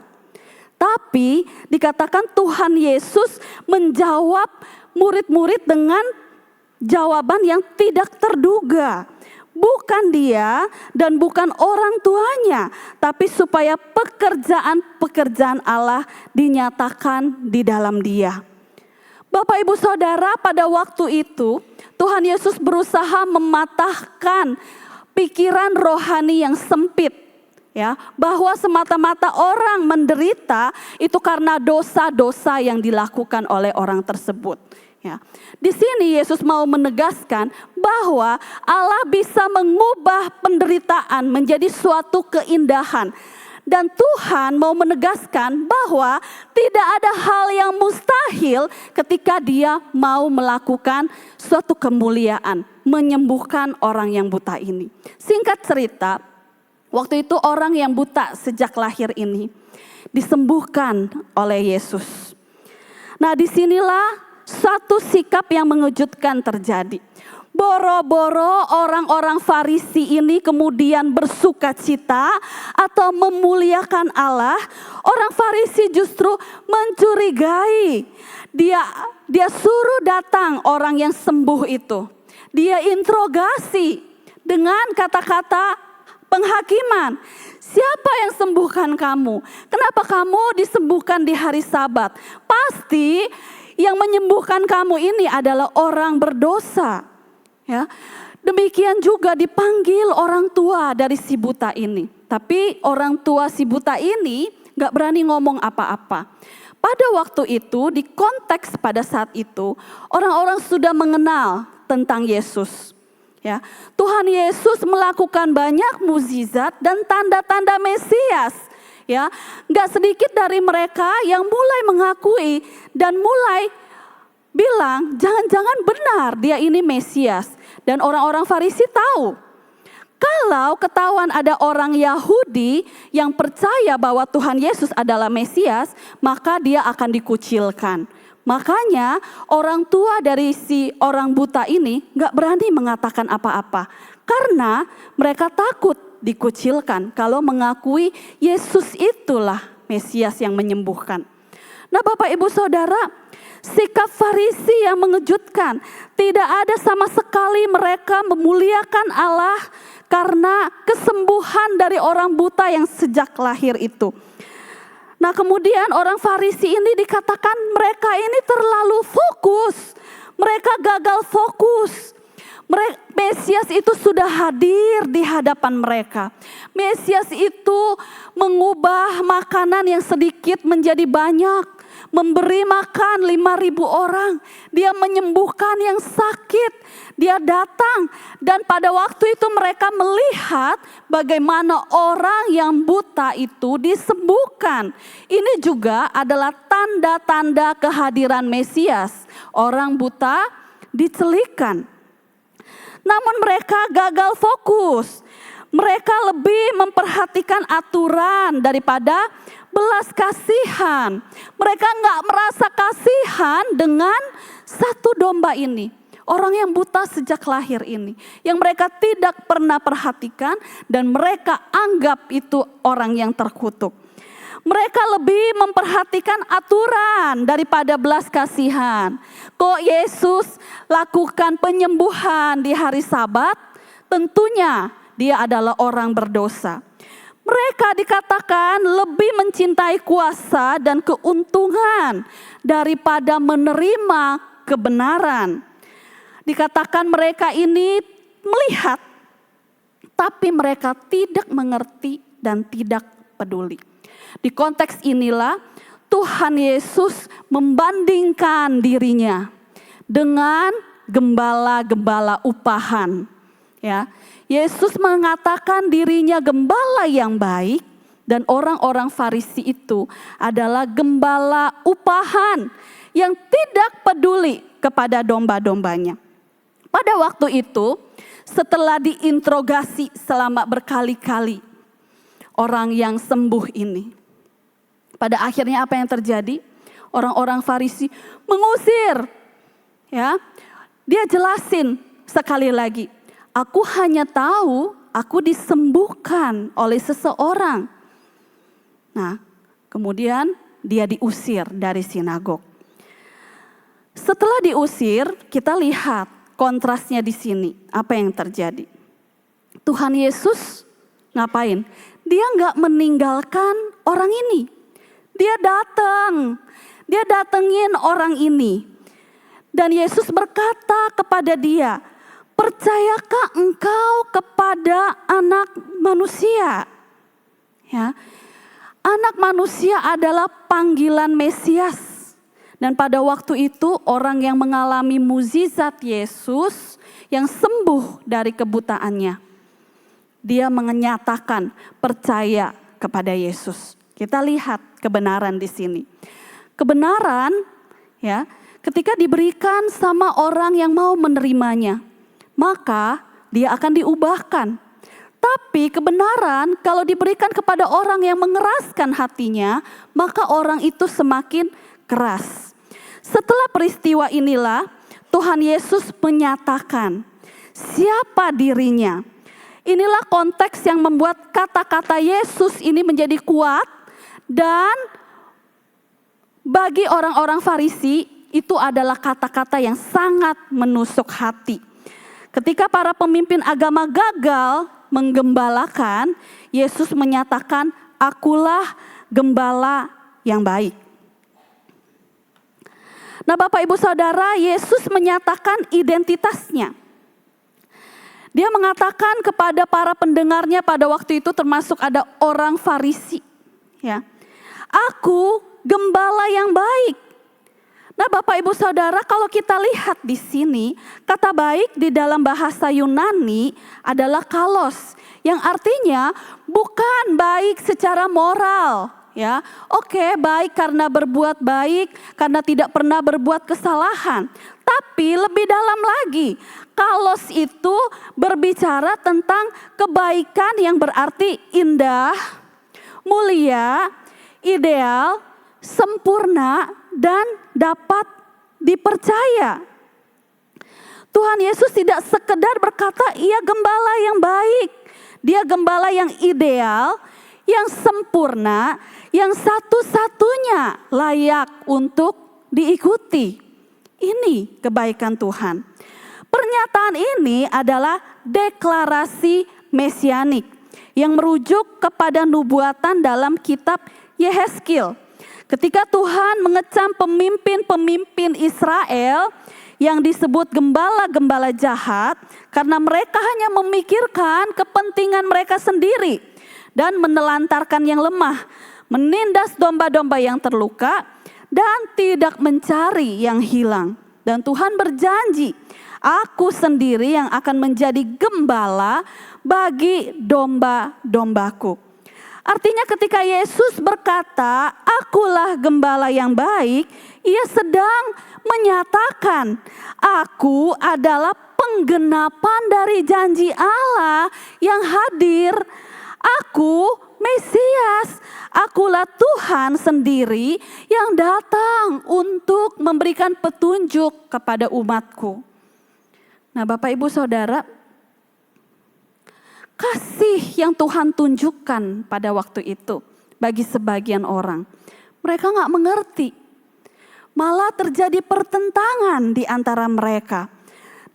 Tapi dikatakan Tuhan Yesus menjawab murid-murid dengan jawaban yang tidak terduga. Bukan dia dan bukan orang tuanya, tapi supaya pekerjaan-pekerjaan Allah dinyatakan di dalam dia. Bapak Ibu Saudara, pada waktu itu Tuhan Yesus berusaha mematahkan pikiran rohani yang sempit, ya, bahwa semata-mata orang menderita itu karena dosa-dosa yang dilakukan oleh orang tersebut. Ya. Di sini Yesus mau menegaskan bahwa Allah bisa mengubah penderitaan menjadi suatu keindahan. Dan Tuhan mau menegaskan bahwa tidak ada hal yang mustahil ketika Dia mau melakukan suatu kemuliaan, menyembuhkan orang yang buta ini. Singkat cerita, waktu itu orang yang buta sejak lahir ini disembuhkan oleh Yesus. Nah, disinilah satu sikap yang mengejutkan terjadi. Boro-boro orang-orang Farisi ini kemudian bersuka cita atau memuliakan Allah. Orang Farisi justru mencurigai. Dia suruh datang orang yang sembuh itu. Dia interogasi dengan kata-kata penghakiman. Siapa yang sembuhkan kamu? Kenapa kamu disembuhkan di hari Sabat? Pasti yang menyembuhkan kamu ini adalah orang berdosa. Ya, demikian juga dipanggil orang tua dari si buta ini. Tapi orang tua si buta ini gak berani ngomong apa-apa. Pada waktu itu, di konteks pada saat itu, orang-orang sudah mengenal tentang Yesus. Ya, Tuhan Yesus melakukan banyak mukjizat dan tanda-tanda Mesias Ya, nggak sedikit dari mereka yang mulai mengakui dan mulai bilang jangan-jangan benar dia ini Mesias. Dan orang-orang Farisi tahu kalau ketahuan ada orang Yahudi yang percaya bahwa Tuhan Yesus adalah Mesias, maka dia akan dikucilkan. Makanya orang tua dari si orang buta ini gak berani mengatakan apa-apa. Karena mereka takut dikucilkan kalau mengakui Yesus itulah Mesias yang menyembuhkan. Nah Bapak Ibu Saudara, sikap Farisi yang mengejutkan. Tidak ada sama sekali mereka memuliakan Allah karena kesembuhan dari orang buta yang sejak lahir itu. Nah kemudian orang Farisi ini dikatakan mereka ini terlalu fokus. Mereka gagal fokus. Mesias itu sudah hadir di hadapan mereka. Mesias itu mengubah makanan yang sedikit menjadi banyak. Memberi makan 5.000 orang. Dia menyembuhkan yang sakit. Dia datang. Dan pada waktu itu mereka melihat bagaimana orang yang buta itu disembuhkan. Ini juga adalah tanda-tanda kehadiran Mesias. Orang buta dicelikan. Namun mereka gagal fokus. Mereka lebih memperhatikan aturan daripada belas kasihan. Mereka nggak merasa kasihan dengan satu domba ini. Orang yang buta sejak lahir ini. Yang mereka tidak pernah perhatikan dan mereka anggap itu orang yang terkutuk. Mereka lebih memperhatikan aturan daripada belas kasihan. Kok Yesus lakukan penyembuhan di hari Sabat? Tentunya dia adalah orang berdosa. Mereka dikatakan lebih mencintai kuasa dan keuntungan daripada menerima kebenaran. Dikatakan mereka ini melihat, tapi mereka tidak mengerti dan tidak peduli. Di konteks inilah Tuhan Yesus membandingkan dirinya dengan gembala-gembala upahan. Ya, Yesus mengatakan dirinya gembala yang baik dan orang-orang Farisi itu adalah gembala upahan yang tidak peduli kepada domba-dombanya. Pada waktu itu, setelah diinterogasi selama berkali-kali orang yang sembuh ini, pada akhirnya apa yang terjadi? Orang-orang Farisi mengusir. Ya, dia jelasin sekali lagi, aku hanya tahu aku disembuhkan oleh seseorang. Nah, kemudian dia diusir dari sinagog. Setelah diusir, kita lihat kontrasnya di sini. Apa yang terjadi? Tuhan Yesus ngapain? Dia nggak meninggalkan orang ini. Dia datengin orang ini. Dan Yesus berkata kepada dia, percayakah engkau kepada anak manusia? Ya, anak manusia adalah panggilan Mesias. Dan pada waktu itu orang yang mengalami mukjizat Yesus yang sembuh dari kebutaannya, dia menyatakan percaya kepada Yesus. Kita lihat kebenaran di sini. Kebenaran ya, ketika diberikan sama orang yang mau menerimanya, maka dia akan diubahkan. Tapi kebenaran kalau diberikan kepada orang yang mengeraskan hatinya, maka orang itu semakin keras. Setelah peristiwa inilah Tuhan Yesus menyatakan siapa dirinya. Inilah konteks yang membuat kata-kata Yesus ini menjadi kuat. Dan bagi orang-orang Farisi itu adalah kata-kata yang sangat menusuk hati. Ketika para pemimpin agama gagal menggembalakan, Yesus menyatakan, akulah gembala yang baik. Nah Bapak Ibu Saudara, Yesus menyatakan identitasnya. Dia mengatakan kepada para pendengarnya pada waktu itu, termasuk ada orang Farisi. Ya, aku gembala yang baik. Nah, Bapak Ibu Saudara, kalau kita lihat di sini, kata baik di dalam bahasa Yunani adalah kalos, yang artinya bukan baik secara moral, ya. Oke, baik karena berbuat baik, karena tidak pernah berbuat kesalahan. Tapi lebih dalam lagi, kalos itu berbicara tentang kebaikan yang berarti indah, mulia, ideal, sempurna, dan dapat dipercaya. Tuhan Yesus tidak sekedar berkata ia gembala yang baik. Dia gembala yang ideal, yang sempurna, yang satu-satunya layak untuk diikuti. Ini kebaikan Tuhan. Pernyataan ini adalah deklarasi mesianik yang merujuk kepada nubuatan dalam kitab Yehezkiel. Ketika Tuhan mengecam pemimpin-pemimpin Israel yang disebut gembala-gembala jahat karena mereka hanya memikirkan kepentingan mereka sendiri dan menelantarkan yang lemah, menindas domba-domba yang terluka dan tidak mencari yang hilang. Dan Tuhan berjanji, aku sendiri yang akan menjadi gembala bagi domba-dombaku. Artinya ketika Yesus berkata, akulah gembala yang baik, ia sedang menyatakan, aku adalah penggenapan dari janji Allah yang hadir. Aku Mesias, akulah Tuhan sendiri yang datang untuk memberikan petunjuk kepada umatku. Nah, Bapak Ibu Saudara, kasih yang Tuhan tunjukkan pada waktu itu bagi sebagian orang, mereka gak mengerti. Malah terjadi pertentangan di antara mereka.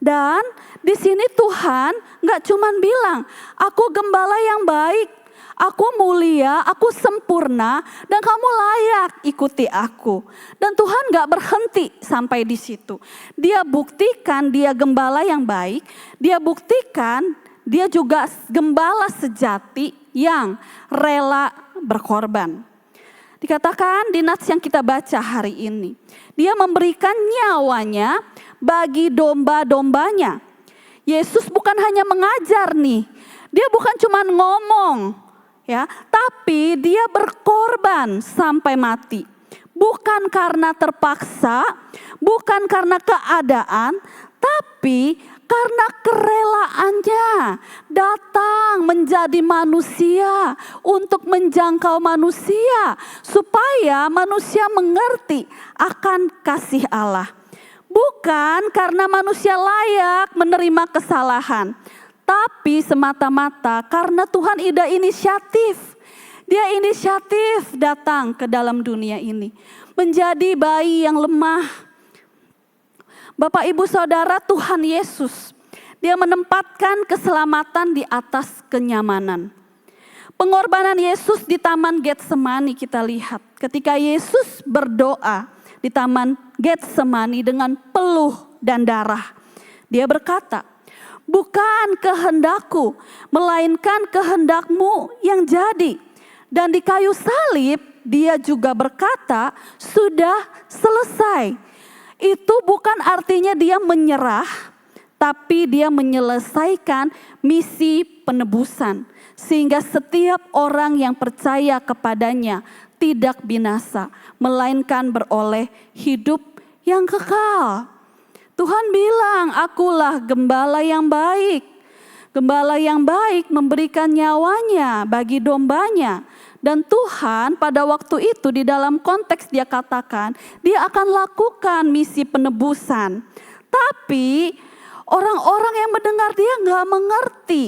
Dan di sini Tuhan gak cuman bilang, aku gembala yang baik, aku mulia, aku sempurna, dan kamu layak ikuti aku. Dan Tuhan gak berhenti sampai di situ. Dia buktikan dia gembala yang baik, dia buktikan dia juga gembala sejati yang rela berkorban. Dikatakan di nats yang kita baca hari ini, dia memberikan nyawanya bagi domba-dombanya. Yesus bukan hanya mengajar nih, dia bukan cuma ngomong, ya, tapi dia berkorban sampai mati. Bukan karena terpaksa, bukan karena keadaan, tapi karena kerelaannya datang menjadi manusia untuk menjangkau manusia, supaya manusia mengerti akan kasih Allah. Bukan karena manusia layak menerima kesalahan, tapi semata-mata karena Tuhan ida inisiatif. Dia inisiatif datang ke dalam dunia ini, menjadi bayi yang lemah. Bapak Ibu Saudara, Tuhan Yesus, dia menempatkan keselamatan di atas kenyamanan. Pengorbanan Yesus di Taman Getsemani kita lihat. Ketika Yesus berdoa di Taman Getsemani dengan peluh dan darah. Dia berkata, bukan kehendakku, melainkan kehendakmu yang jadi. Dan di kayu salib dia juga berkata, sudah selesai. Itu bukan artinya dia menyerah, tapi dia menyelesaikan misi penebusan. Sehingga setiap orang yang percaya kepadanya tidak binasa, melainkan beroleh hidup yang kekal. Tuhan bilang, akulah gembala yang baik. Gembala yang baik memberikan nyawanya bagi dombanya. Dan Tuhan pada waktu itu di dalam konteks dia katakan, dia akan lakukan misi penebusan. Tapi orang-orang yang mendengar dia gak mengerti.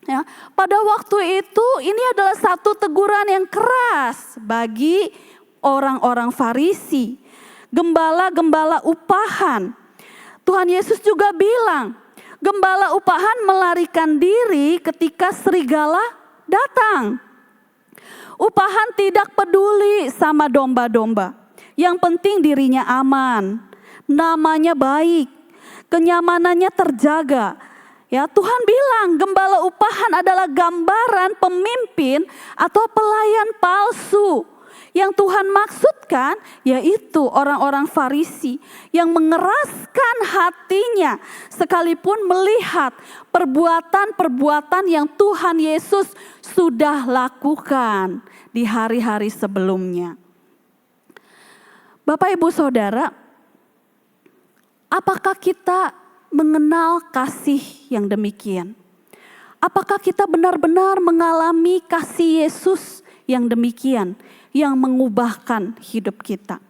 Ya, pada waktu itu ini adalah satu teguran yang keras bagi orang-orang Farisi. Gembala-gembala upahan. Tuhan Yesus juga bilang, gembala upahan melarikan diri ketika serigala datang. Upahan tidak peduli sama domba-domba. Yang penting dirinya aman, namanya baik, kenyamanannya terjaga. Ya, Tuhan bilang gembala upahan adalah gambaran pemimpin atau pelayan palsu Yang Tuhan maksudkan yaitu orang-orang Farisi yang mengeraskan hatinya sekalipun melihat perbuatan-perbuatan yang Tuhan Yesus sudah lakukan di hari-hari sebelumnya. Bapak, Ibu, Saudara, apakah kita mengenal kasih yang demikian? Apakah kita benar-benar mengalami kasih Yesus yang demikian, yang mengubahkan hidup kita?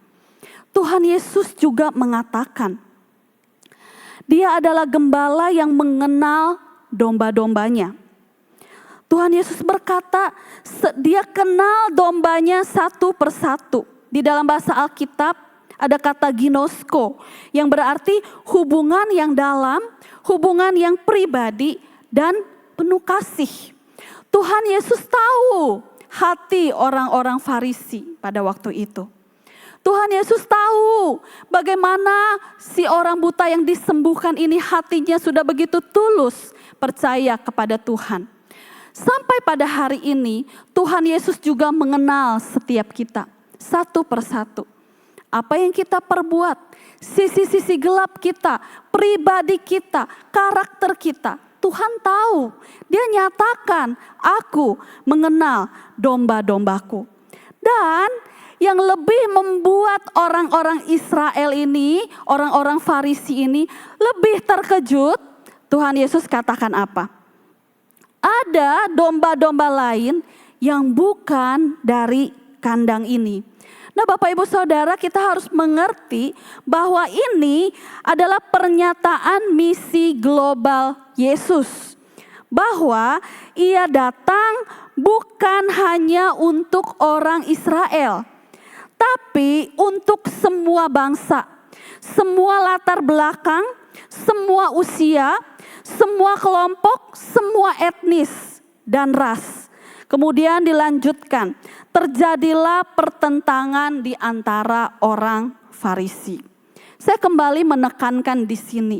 Tuhan Yesus juga mengatakan, Dia adalah gembala yang mengenal domba-dombanya. Tuhan Yesus berkata, Dia kenal dombanya satu persatu. Di dalam bahasa Alkitab ada kata ginosko, yang berarti hubungan yang dalam, hubungan yang pribadi dan penuh kasih. Tuhan Yesus tahu hati orang-orang Farisi pada waktu itu. Tuhan Yesus tahu bagaimana si orang buta yang disembuhkan ini hatinya sudah begitu tulus percaya kepada Tuhan. Sampai pada hari ini Tuhan Yesus juga mengenal setiap kita satu persatu. Apa yang kita perbuat, sisi-sisi gelap kita, pribadi kita, karakter kita, Tuhan tahu. Dia nyatakan, aku mengenal domba-dombaku. Dan yang lebih membuat orang-orang Israel ini, orang-orang Farisi ini lebih terkejut, Tuhan Yesus katakan apa? Ada domba-domba lain yang bukan dari kandang ini. Nah, Bapak Ibu Saudara, kita harus mengerti bahwa ini adalah pernyataan misi global Yesus. Bahwa Ia datang bukan hanya untuk orang Israel, tapi untuk semua bangsa, semua latar belakang, semua usia, semua kelompok, semua etnis dan ras. Kemudian dilanjutkan, terjadilah pertentangan di antara orang Farisi. Saya kembali menekankan di sini.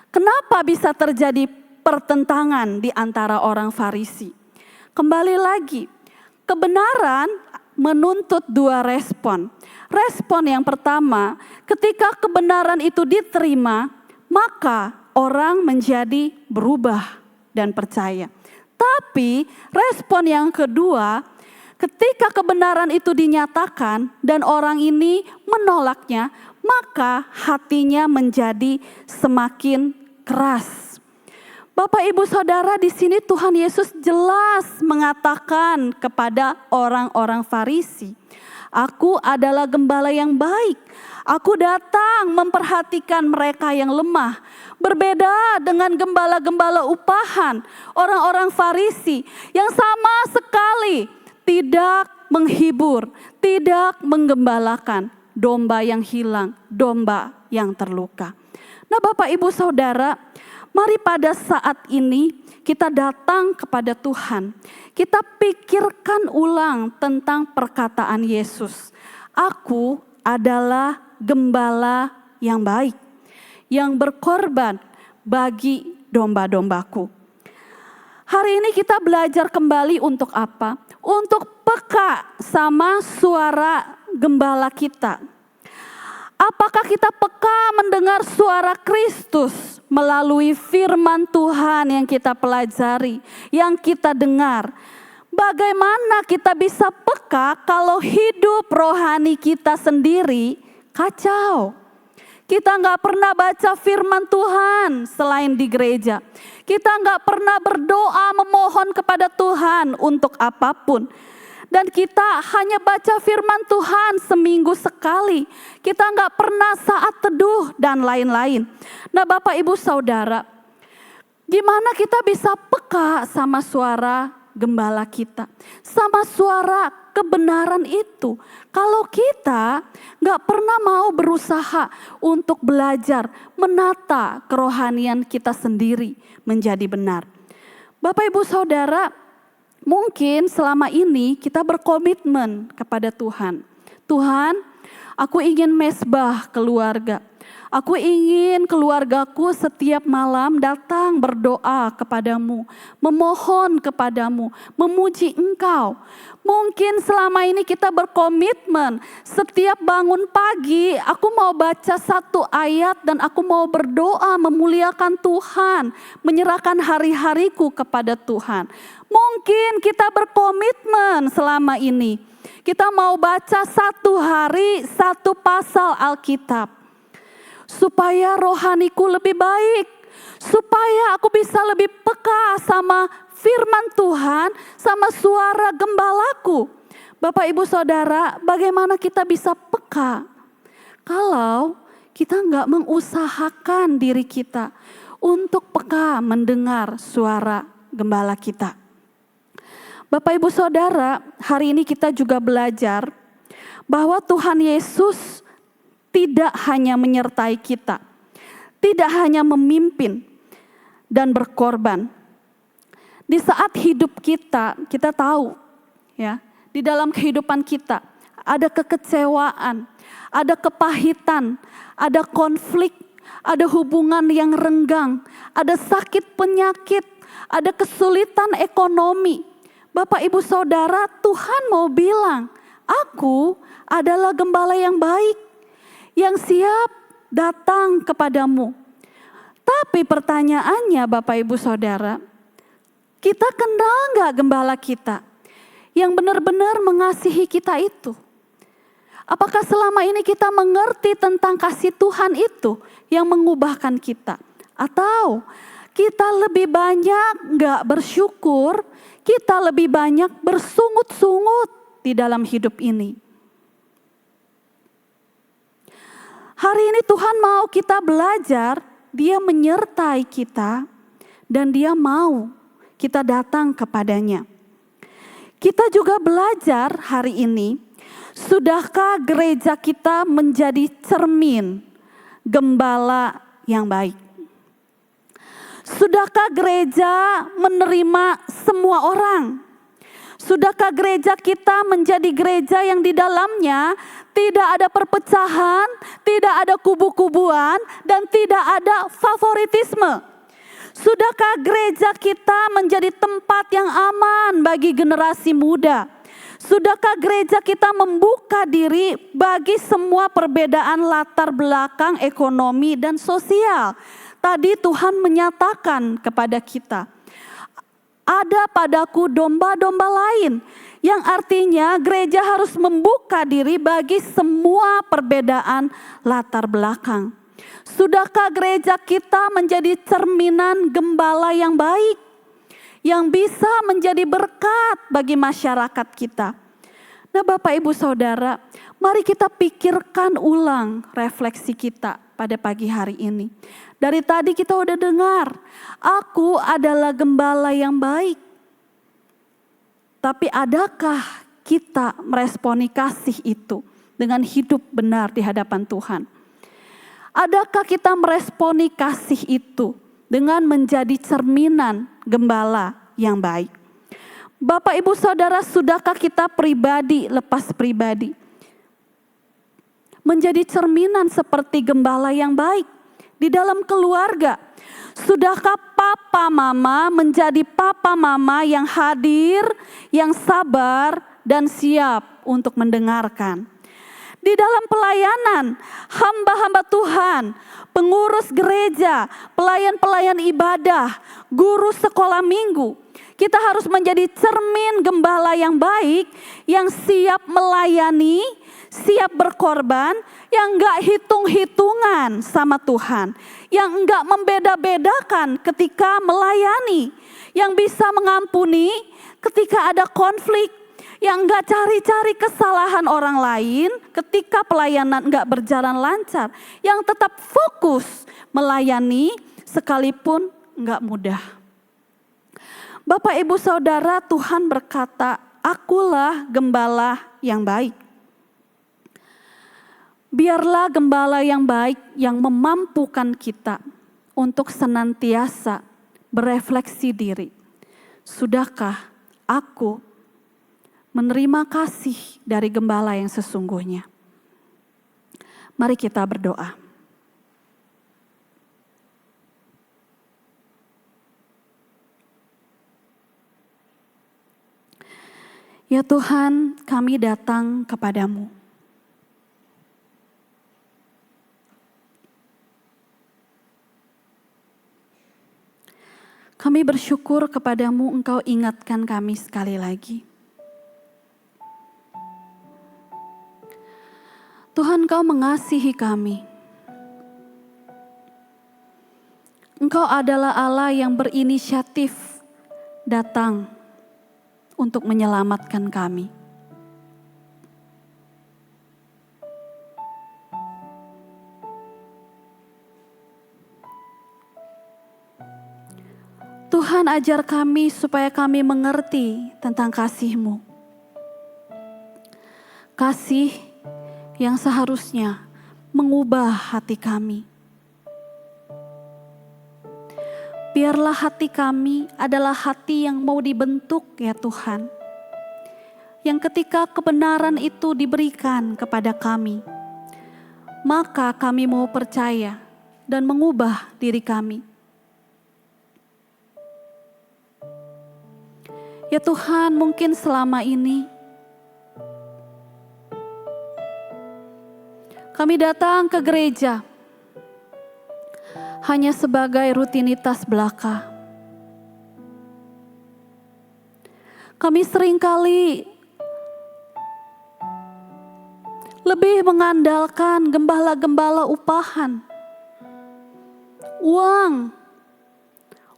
Kenapa bisa terjadi pertentangan di antara orang Farisi? Kembali lagi, kebenaran menuntut dua respon. Respon yang pertama, ketika kebenaran itu diterima, maka orang menjadi berubah dan percaya. Tapi respon yang kedua, ketika kebenaran itu dinyatakan dan orang ini menolaknya, maka hatinya menjadi semakin keras. Bapak, Ibu, Saudara, di sini Tuhan Yesus jelas mengatakan kepada orang-orang Farisi, aku adalah gembala yang baik. Aku datang memperhatikan mereka yang lemah. Berbeda dengan gembala-gembala upahan, orang-orang Farisi yang sama sekali tidak menghibur, tidak menggembalakan domba yang hilang, domba yang terluka. Nah, Bapak, Ibu, Saudara, mari pada saat ini kita datang kepada Tuhan. Kita pikirkan ulang tentang perkataan Yesus. Aku adalah gembala yang baik, yang berkorban bagi domba-dombaku. Hari ini kita belajar kembali untuk apa? Untuk peka sama suara gembala kita. Apakah kita peka mendengar suara Kristus melalui firman Tuhan yang kita pelajari, yang kita dengar? Bagaimana kita bisa peka kalau hidup rohani kita sendiri kacau? Kita nggak pernah baca firman Tuhan selain di gereja. Kita nggak pernah berdoa memohon kepada Tuhan untuk apapun. Dan kita hanya baca firman Tuhan seminggu sekali. Kita nggak pernah saat teduh dan lain-lain. Nah, Bapak, Ibu, Saudara, gimana kita bisa peka sama suara gembala kita, sama suara kebenaran itu? Kalau kita gak pernah mau berusaha untuk belajar menata kerohanian kita sendiri menjadi benar. Bapak, Ibu, Saudara, mungkin selama ini kita berkomitmen kepada Tuhan. Tuhan, aku ingin mesbah keluarga. Aku ingin keluargaku setiap malam datang berdoa kepadamu, memohon kepadamu, memuji Engkau. Mungkin selama ini kita berkomitmen, setiap bangun pagi aku mau baca satu ayat dan aku mau berdoa memuliakan Tuhan, menyerahkan hari-hariku kepada Tuhan. Mungkin kita berkomitmen selama ini, kita mau baca satu hari satu pasal Alkitab. Supaya rohaniku lebih baik, supaya aku bisa lebih peka sama firman Tuhan, sama suara gembalaku. Bapak Ibu Saudara, bagaimana kita bisa peka kalau kita nggak mengusahakan diri kita untuk peka mendengar suara gembala kita. Bapak Ibu Saudara, hari ini kita juga belajar bahwa Tuhan Yesus tidak hanya menyertai kita, tidak hanya memimpin dan berkorban. Di saat hidup kita tahu ya, di dalam kehidupan kita ada kekecewaan, ada kepahitan, ada konflik, ada hubungan yang renggang, ada sakit penyakit, ada kesulitan ekonomi. Bapak Ibu Saudara, Tuhan mau bilang, aku adalah gembala yang baik, yang siap datang kepadamu. Tapi pertanyaannya Bapak Ibu Saudara, kita kenal gak gembala kita yang benar-benar mengasihi kita itu? Apakah selama ini kita mengerti tentang kasih Tuhan itu yang mengubahkan kita? Atau kita lebih banyak gak bersyukur, kita lebih banyak bersungut-sungut di dalam hidup ini? Hari ini Tuhan mau kita belajar, Dia menyertai kita dan Dia mau kita datang kepadanya. Kita juga belajar hari ini, sudahkah gereja kita menjadi cermin gembala yang baik? Sudahkah gereja menerima semua orang? Sudahkah gereja kita menjadi gereja yang di dalamnya tidak ada perpecahan, tidak ada kubu-kubuan, dan tidak ada favoritisme? Sudahkah gereja kita menjadi tempat yang aman bagi generasi muda? Sudahkah gereja kita membuka diri bagi semua perbedaan latar belakang ekonomi dan sosial? Tadi Tuhan menyatakan kepada kita, ada padaku domba-domba lain, yang artinya gereja harus membuka diri bagi semua perbedaan latar belakang. Sudahkah gereja kita menjadi cerminan gembala yang baik, yang bisa menjadi berkat bagi masyarakat kita? Nah Bapak Ibu Saudara, mari kita pikirkan ulang refleksi kita pada pagi hari ini. Dari tadi kita udah dengar, aku adalah gembala yang baik. Tapi adakah kita meresponi kasih itu dengan hidup benar di hadapan Tuhan? Adakah kita meresponi kasih itu dengan menjadi cerminan gembala yang baik? Bapak Ibu Saudara, sudahkah kita pribadi lepas pribadi menjadi cerminan seperti gembala yang baik di dalam keluarga? Sudahkah papa mama menjadi papa mama yang hadir, yang sabar dan siap untuk mendengarkan? Di dalam pelayanan, hamba-hamba Tuhan, pengurus gereja, pelayan-pelayan ibadah, guru sekolah minggu, kita harus menjadi cermin gembala yang baik, yang siap melayani, siap berkorban, yang enggak hitung-hitungan sama Tuhan, yang enggak membeda-bedakan ketika melayani, yang bisa mengampuni ketika ada konflik, yang enggak cari-cari kesalahan orang lain ketika pelayanan enggak berjalan lancar, yang tetap fokus melayani sekalipun enggak mudah. Bapak Ibu Saudara, Tuhan berkata, akulah gembala yang baik. Biarlah gembala yang baik yang memampukan kita untuk senantiasa berefleksi diri. Sudahkah aku menerima kasih dari gembala yang sesungguhnya? Mari kita berdoa. Ya Tuhan, kami datang kepadamu. Kami bersyukur kepadamu, Engkau ingatkan kami sekali lagi. Tuhan, Engkau mengasihi kami. Engkau adalah Allah yang berinisiatif datang untuk menyelamatkan kami. Tuhan, ajar kami supaya kami mengerti tentang kasih-Mu. Kasih yang seharusnya mengubah hati kami. Biarlah hati kami adalah hati yang mau dibentuk ya Tuhan. Yang ketika kebenaran itu diberikan kepada kami, maka kami mau percaya dan mengubah diri kami. Ya Tuhan, mungkin selama ini kami datang ke gereja hanya sebagai rutinitas belaka. Kami seringkali lebih mengandalkan gembala-gembala upahan, uang,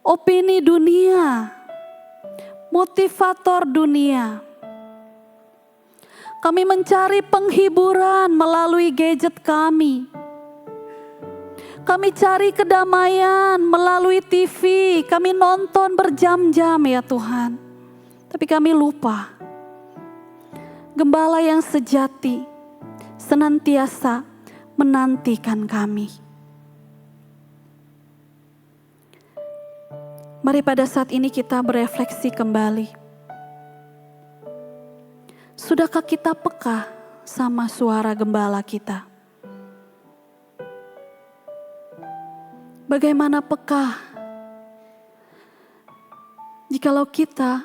opini dunia, motivator dunia. Kami mencari penghiburan melalui gadget kami. Kami cari kedamaian melalui TV. Kami nonton berjam-jam ya Tuhan. Tapi kami lupa. Gembala yang sejati senantiasa menantikan kami. Mari pada saat ini kita berefleksi kembali. Sudahkah kita peka sama suara gembala kita? Bagaimana peka jikalau kita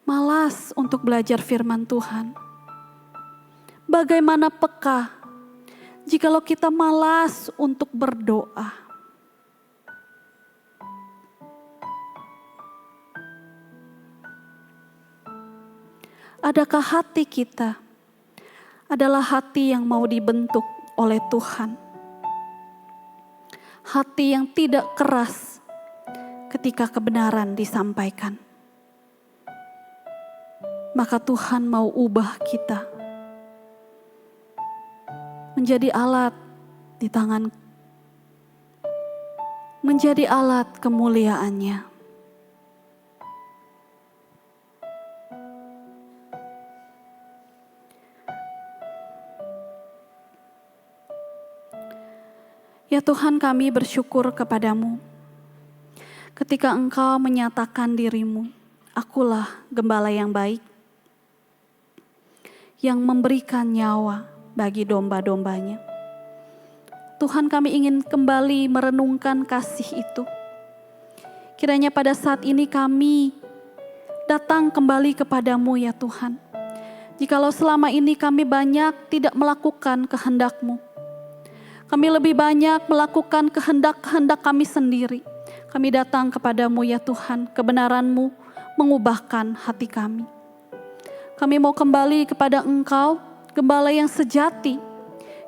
malas untuk belajar firman Tuhan? Bagaimana peka jikalau kita malas untuk berdoa? Adakah hati kita adalah hati yang mau dibentuk oleh Tuhan? Hati yang tidak keras ketika kebenaran disampaikan. Maka Tuhan mau ubah kita menjadi alat di tangan, menjadi alat kemuliaan-Nya. Ya Tuhan, kami bersyukur kepadamu ketika Engkau menyatakan dirimu, akulah gembala yang baik, yang memberikan nyawa bagi domba-dombanya. Tuhan, kami ingin kembali merenungkan kasih itu. Kiranya pada saat ini kami datang kembali kepadamu ya Tuhan. Jikalau selama ini kami banyak tidak melakukan kehendak-Mu, kami lebih banyak melakukan kehendak-kehendak kami sendiri. Kami datang kepadamu ya Tuhan, kebenaran-Mu mengubahkan hati kami. Kami mau kembali kepada Engkau, gembala yang sejati,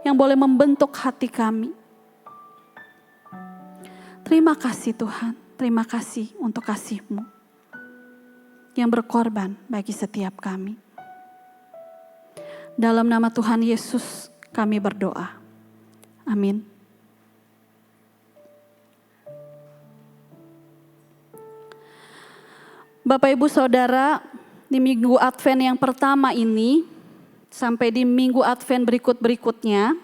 yang boleh membentuk hati kami. Terima kasih Tuhan, terima kasih untuk kasih-Mu yang berkorban bagi setiap kami. Dalam nama Tuhan Yesus kami berdoa. Amin. Bapak Ibu Saudara, di minggu Advent yang pertama ini sampai di minggu Advent berikut-berikutnya,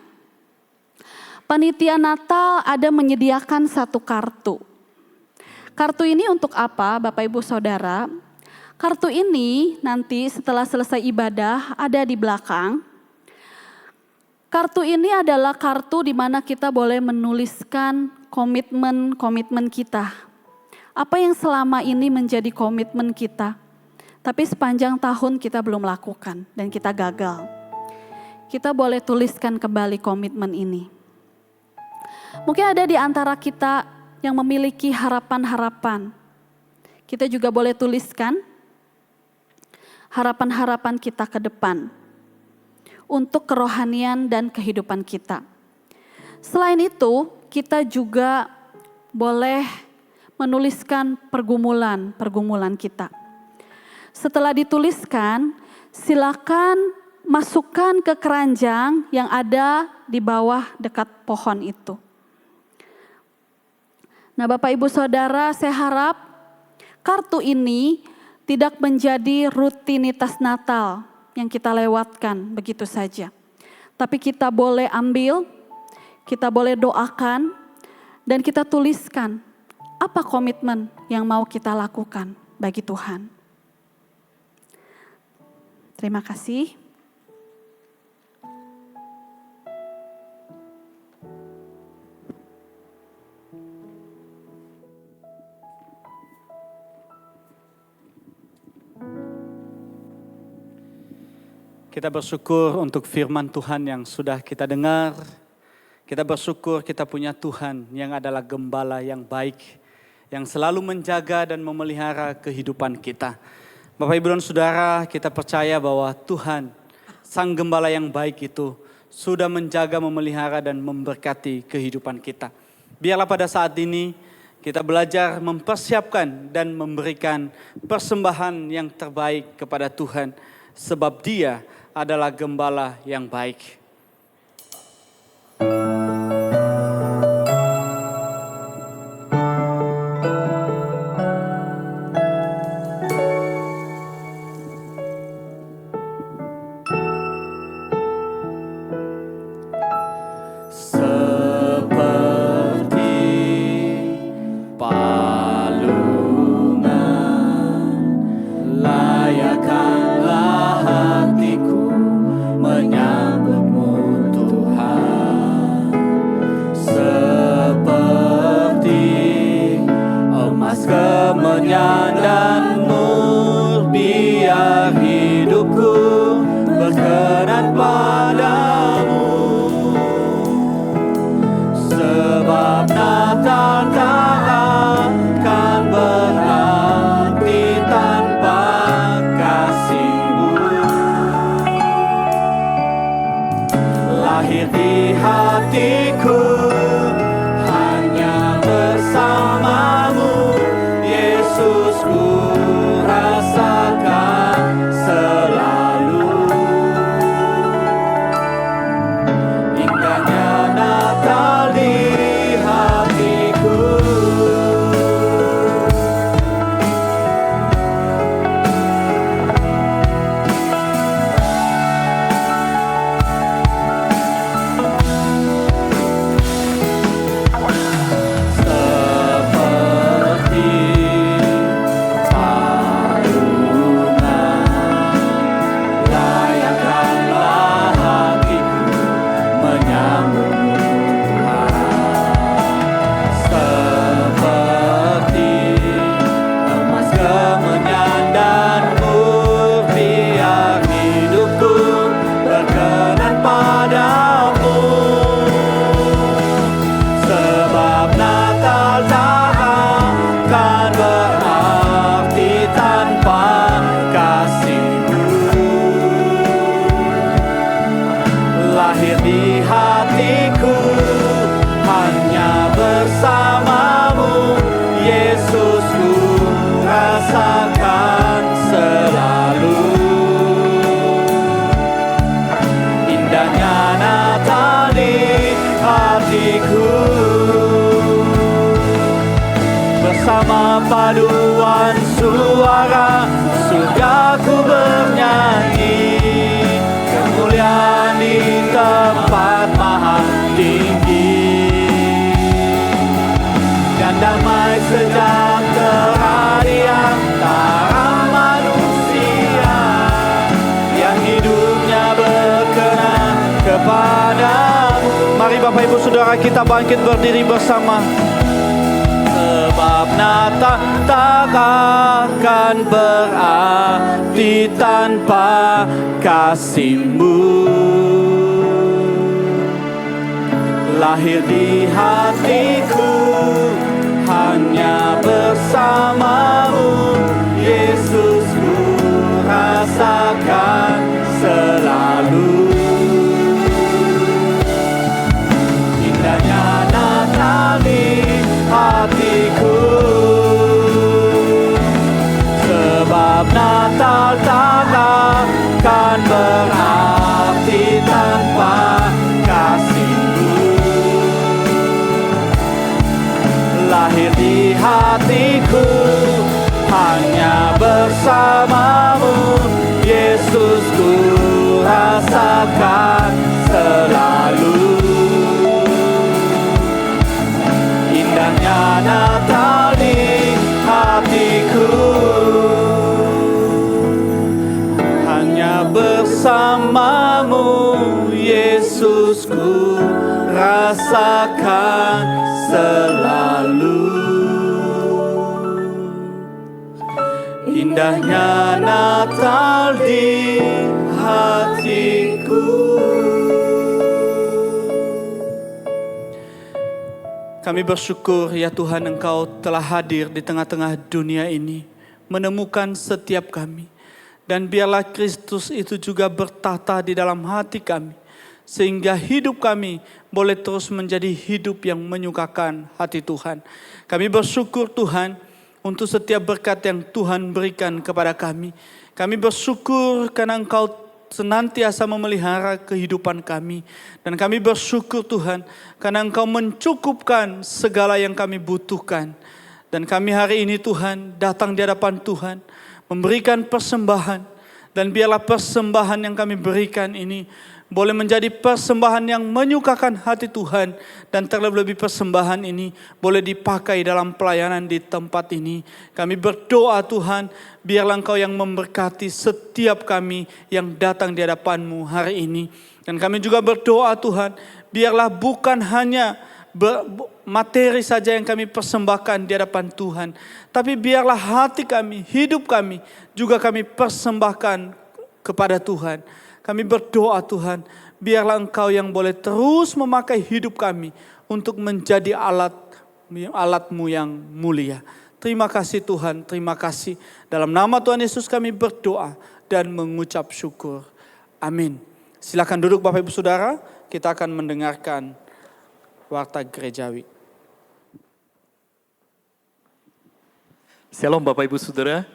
panitia Natal ada menyediakan satu kartu. Kartu ini untuk apa Bapak Ibu Saudara? Kartu ini nanti setelah selesai ibadah ada di belakang. Kartu ini adalah kartu di mana kita boleh menuliskan komitmen kita. Apa yang selama ini menjadi komitmen kita tapi sepanjang tahun kita belum lakukan dan kita gagal. Kita boleh tuliskan kembali komitmen ini. Mungkin ada di antara kita yang memiliki harapan-harapan. Kita juga boleh tuliskan harapan-harapan kita ke depan untuk kerohanian dan kehidupan kita. Selain itu, kita juga boleh menuliskan pergumulan kita. Setelah dituliskan, silakan masukkan ke keranjang yang ada di bawah dekat pohon itu. Nah, Bapak Ibu Saudara, saya harap kartu ini tidak menjadi rutinitas Natal yang kita lewatkan begitu saja. Tapi kita boleh ambil, kita boleh doakan, dan kita tuliskan apa komitmen yang mau kita lakukan bagi Tuhan. Terima kasih. Kita bersyukur untuk firman Tuhan yang sudah kita dengar. Kita bersyukur kita punya Tuhan yang adalah gembala yang baik, yang selalu menjaga dan memelihara kehidupan kita. Bapak, Ibu, dan Saudara, kita percaya bahwa Tuhan, Sang Gembala yang baik itu, sudah menjaga, memelihara, dan memberkati kehidupan kita. Biarlah pada saat ini kita belajar mempersiapkan dan memberikan persembahan yang terbaik kepada Tuhan, sebab Dia adalah Gembala yang baik. Paduan suara sudah ku bernyanyi, kemuliaan di tempat maha tinggi, dan damai sejahtera di antara manusia yang hidupnya berkenan kepadamu. Mari Bapak Ibu Saudara, kita bangkit berdiri bersama. Sebab Natal tak akan berarti tanpa kasih-Mu. Lahir di hatiku hanya bersama-Mu, Yesus, ku rasakan selalu. Indahnya Natal di hatiku, sebab Natal tak akan berarti tanpa kasih-Mu. Lahir di hatiku hanya bersama-Mu, Yesus, ku rasakan selalu. Indahnya Natal di hatiku, hanya bersama-Mu, Yesus, ku rasakan selalu. Indahnya Natal di hatiku. Kami bersyukur ya Tuhan, Engkau telah hadir di tengah-tengah dunia ini, menemukan setiap kami. Dan biarlah Kristus itu juga bertata di dalam hati kami, sehingga hidup kami boleh terus menjadi hidup yang menyukakan hati Tuhan. Kami bersyukur Tuhan untuk setiap berkat yang Tuhan berikan kepada kami. Kami bersyukur karena Engkau senantiasa memelihara kehidupan kami. Dan kami bersyukur Tuhan karena Engkau mencukupkan segala yang kami butuhkan. Dan kami hari ini Tuhan datang di hadapan Tuhan, memberikan persembahan. Dan biarlah persembahan yang kami berikan ini boleh menjadi persembahan yang menyukakan hati Tuhan. Dan terlebih persembahan ini boleh dipakai dalam pelayanan di tempat ini. Kami berdoa Tuhan, biarlah Engkau yang memberkati setiap kami yang datang di hadapan-Mu hari ini. Dan kami juga berdoa Tuhan, biarlah bukan hanya materi saja yang kami persembahkan di hadapan Tuhan, tapi biarlah hati kami, hidup kami juga kami persembahkan kepada Tuhan. Kami berdoa Tuhan, biarlah Engkau yang boleh terus memakai hidup kami untuk menjadi alat-Mu yang mulia. Terima kasih Tuhan, terima kasih. Dalam nama Tuhan Yesus kami berdoa dan mengucap syukur. Amin. Silakan duduk Bapak Ibu Saudara, kita akan mendengarkan warta gerejawi. Shalom Bapak Ibu Saudara.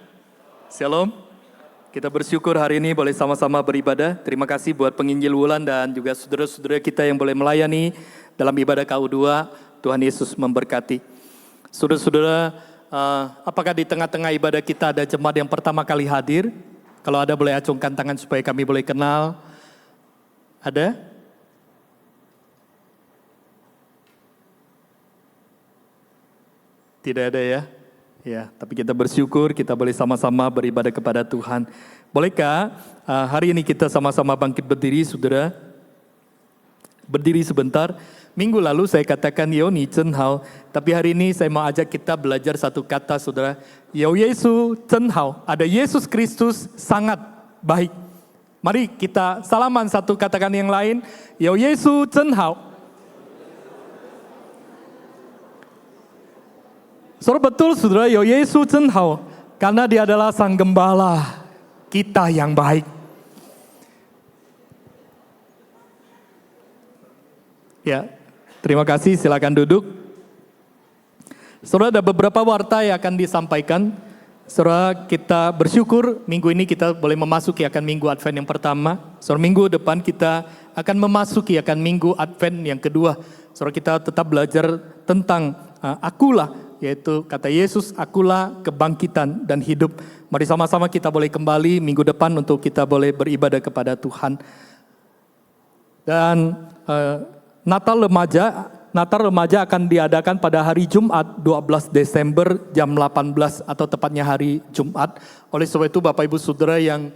Shalom. Kita bersyukur hari ini boleh sama-sama beribadah. Terima kasih buat penginjil Wulan dan juga saudara-saudara kita yang boleh melayani dalam ibadah KU2. Tuhan Yesus memberkati. Saudara-saudara, apakah di tengah-tengah ibadah kita ada jemaat yang pertama kali hadir? Kalau ada boleh acungkan tangan supaya kami boleh kenal. Ada? Tidak ada ya? Ya, tapi kita bersyukur kita boleh sama-sama beribadah kepada Tuhan. Bolehkah hari ini kita sama-sama bangkit berdiri, saudara? Berdiri sebentar. Minggu lalu saya katakan Yoni Chen Hao, tapi hari ini saya mau ajak kita belajar satu kata, saudara. Yo Yesus Chen Hao, ada Yesus Kristus sangat baik. Mari kita salaman satu, katakan yang lain. Yo Yesus Chen Hao. Saudara, betul saudara, Yo Yesus Chen Hao, karena Dia adalah Sang Gembala kita yang baik. Ya, terima kasih, silakan duduk. Saudara, ada beberapa warta yang akan disampaikan. Saudara, kita bersyukur minggu ini kita boleh memasuki akan minggu Advent yang pertama. Saudara, minggu depan kita akan memasuki akan minggu Advent yang kedua. Saudara, kita tetap belajar tentang akulah, yaitu kata Yesus, akulah kebangkitan dan hidup. Mari sama-sama kita boleh kembali minggu depan untuk kita boleh beribadah kepada Tuhan. Dan Natal remaja akan diadakan pada hari Jumat 12 Desember jam 18 atau tepatnya hari Jumat. Oleh sebab itu Bapak Ibu Saudara yang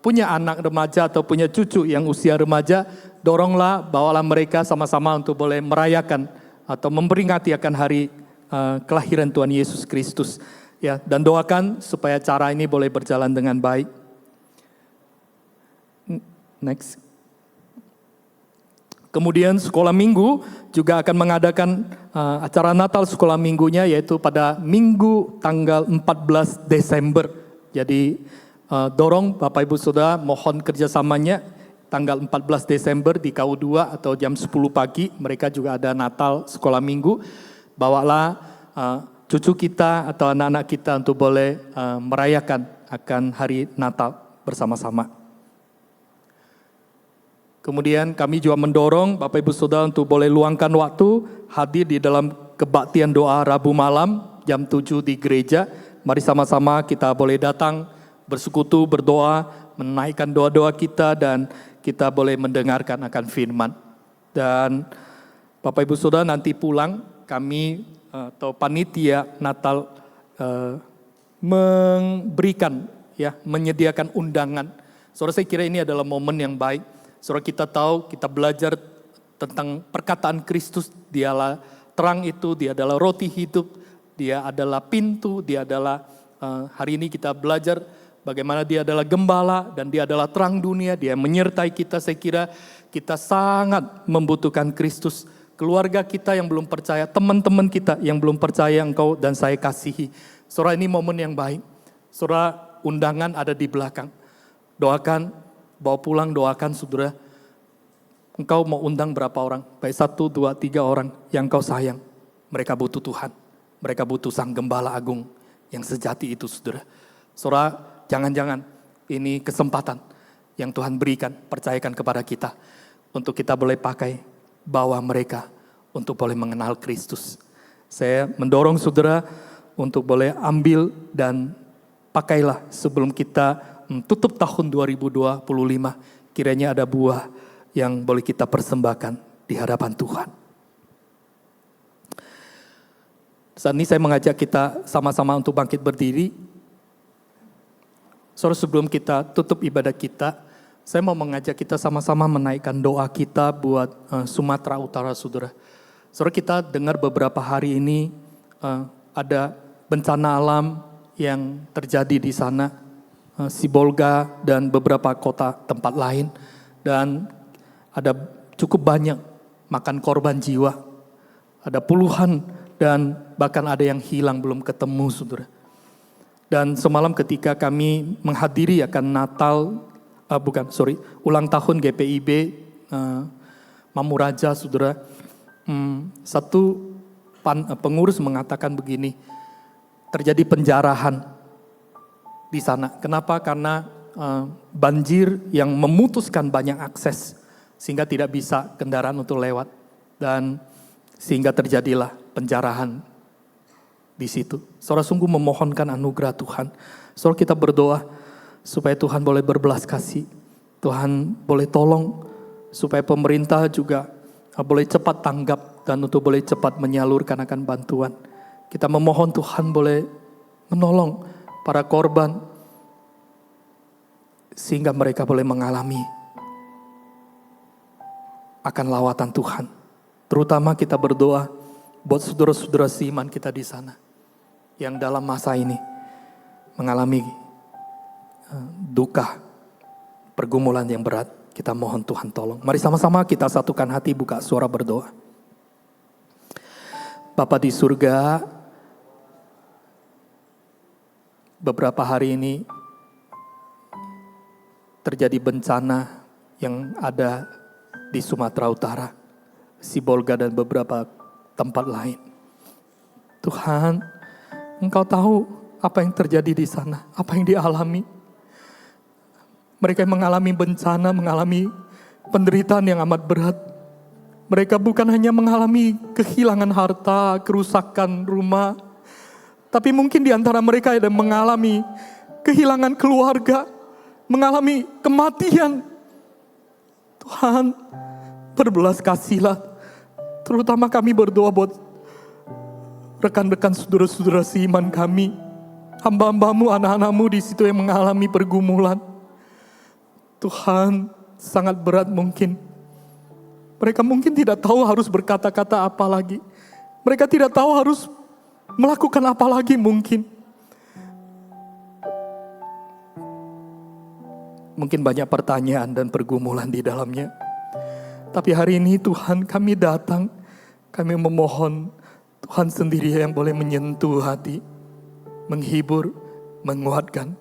punya anak remaja atau punya cucu yang usia remaja, doronglah, bawalah mereka sama-sama untuk boleh merayakan atau memperingati akan hari kelahiran Tuhan Yesus Kristus. Ya, dan doakan supaya acara ini boleh berjalan dengan baik. Next. Kemudian sekolah minggu juga akan mengadakan acara Natal sekolah minggunya, yaitu pada Minggu tanggal 14 Desember. Jadi dorong Bapak Ibu Saudara, mohon kerjasamanya tanggal 14 Desember di KU2 atau jam 10 pagi. Mereka juga ada Natal sekolah minggu. Bawalah cucu kita atau anak-anak kita untuk boleh merayakan akan hari Natal bersama-sama. Kemudian kami juga mendorong Bapak Ibu Saudara untuk boleh luangkan waktu hadir di dalam kebaktian doa Rabu malam jam 7 di gereja. Mari sama-sama kita boleh datang bersekutu, berdoa, menaikkan doa-doa kita dan kita boleh mendengarkan akan firman. Dan Bapak Ibu Saudara nanti pulang kami atau panitia Natal memberikan menyediakan undangan. Saudara, saya kira ini adalah momen yang baik. Saudara, kita tahu, kita belajar tentang perkataan Kristus, dialah terang itu, dia adalah roti hidup, dia adalah pintu, dia adalah, hari ini kita belajar bagaimana dia adalah gembala dan dia adalah terang dunia, dia menyertai kita. Saya kira kita sangat membutuhkan Kristus. Keluarga kita yang belum percaya, teman-teman kita yang belum percaya engkau dan saya kasihi. Saudara, ini momen yang baik. Saudara, undangan ada di belakang. Doakan, bawa pulang, doakan saudara. Engkau mau undang berapa orang? Baik 1, 2, 3 orang yang engkau sayang. Mereka butuh Tuhan. Mereka butuh Sang Gembala Agung yang sejati itu saudara. Saudara, jangan-jangan ini kesempatan yang Tuhan berikan, percayakan kepada kita. Untuk kita boleh pakai, bawa mereka untuk boleh mengenal Kristus. Saya mendorong saudara untuk boleh ambil dan pakailah sebelum kita tutup tahun 2025, kiranya ada buah yang boleh kita persembahkan di hadapan Tuhan. Saat ini saya mengajak kita sama-sama untuk bangkit berdiri. Saudara, sebelum kita tutup ibadah kita, saya mau mengajak kita sama-sama menaikkan doa kita buat Sumatera Utara, saudara. Saudara, kita dengar beberapa hari ini ada bencana alam yang terjadi di sana. Sibolga dan beberapa kota tempat lain, dan ada cukup banyak makan korban jiwa, ada puluhan dan bahkan ada yang hilang belum ketemu saudara. Dan semalam ketika kami menghadiri akan ulang tahun GPIB Mamuraja saudara, satu pengurus mengatakan begini, terjadi penjarahan di sana. Kenapa? Karena banjir yang memutuskan banyak akses sehingga tidak bisa kendaraan untuk lewat dan sehingga terjadilah penjarahan di situ. Saudara, sungguh memohonkan anugerah Tuhan. Saudara, kita berdoa supaya Tuhan boleh berbelas kasih, Tuhan boleh tolong supaya pemerintah juga boleh cepat tanggap dan untuk boleh cepat menyalurkan akan bantuan. Kita memohon Tuhan boleh menolong para korban, sehingga mereka boleh mengalami akan lawatan Tuhan. Terutama kita berdoa buat saudara-saudara seiman kita di sana, yang dalam masa ini mengalami duka, pergumulan yang berat. Kita mohon Tuhan tolong. Mari sama-sama kita satukan hati, buka suara berdoa. Bapa di surga, beberapa hari ini terjadi bencana yang ada di Sumatera Utara, Sibolga dan beberapa tempat lain. Tuhan, Engkau tahu apa yang terjadi di sana, apa yang dialami. Mereka yang mengalami bencana, mengalami penderitaan yang amat berat. Mereka bukan hanya mengalami kehilangan harta, kerusakan rumah, tapi mungkin di antara mereka ada mengalami kehilangan keluarga, mengalami kematian. Tuhan, berbelas kasihlah. Terutama kami berdoa buat rekan-rekan saudara-saudara seiman kami, hamba-hambamu, anak-anakmu di situ yang mengalami pergumulan. Tuhan, sangat berat mungkin. Mereka mungkin tidak tahu harus berkata-kata apa lagi. Mereka tidak tahu harus Melakukan apa lagi mungkin? Mungkin banyak pertanyaan dan pergumulan di dalamnya. Tapi hari ini Tuhan, kami datang, kami memohon Tuhan sendiri yang boleh menyentuh hati, menghibur, menguatkan,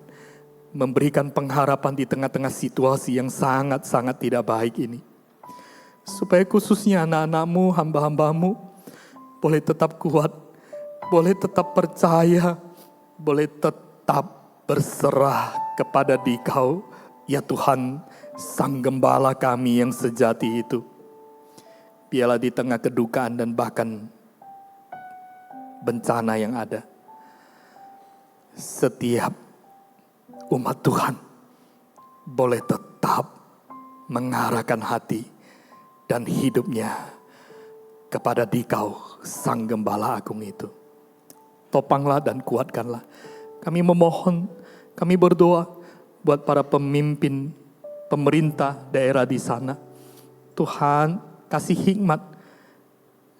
memberikan pengharapan di tengah-tengah situasi yang sangat-sangat tidak baik ini. Supaya khususnya anak-anakmu, hamba-hambamu, boleh tetap kuat, boleh tetap percaya, boleh tetap berserah kepada Dikau, ya Tuhan, Sang Gembala kami yang sejati itu. Biarlah di tengah kedukaan dan bahkan bencana yang ada, setiap umat Tuhan boleh tetap mengarahkan hati dan hidupnya kepada Dikau, Sang Gembala Agung itu. Topanglah dan kuatkanlah. Kami memohon, kami berdoa buat para pemimpin, pemerintah daerah di sana. Tuhan kasih hikmat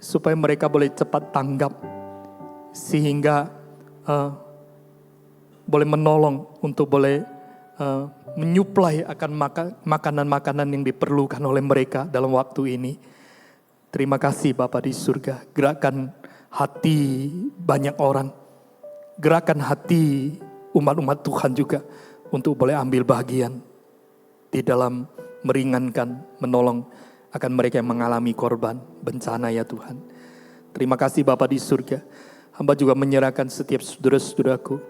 supaya mereka boleh cepat tanggap, sehingga boleh menolong untuk boleh menyuplai akan makanan-makanan yang diperlukan oleh mereka dalam waktu ini. Terima kasih Bapa di surga, gerakkan hati banyak orang, gerakkan hati umat-umat Tuhan juga untuk boleh ambil bagian di dalam meringankan, menolong akan mereka yang mengalami korban bencana ya Tuhan. Terima kasih Bapa di surga. Hamba juga menyerahkan setiap saudara-saudaraku,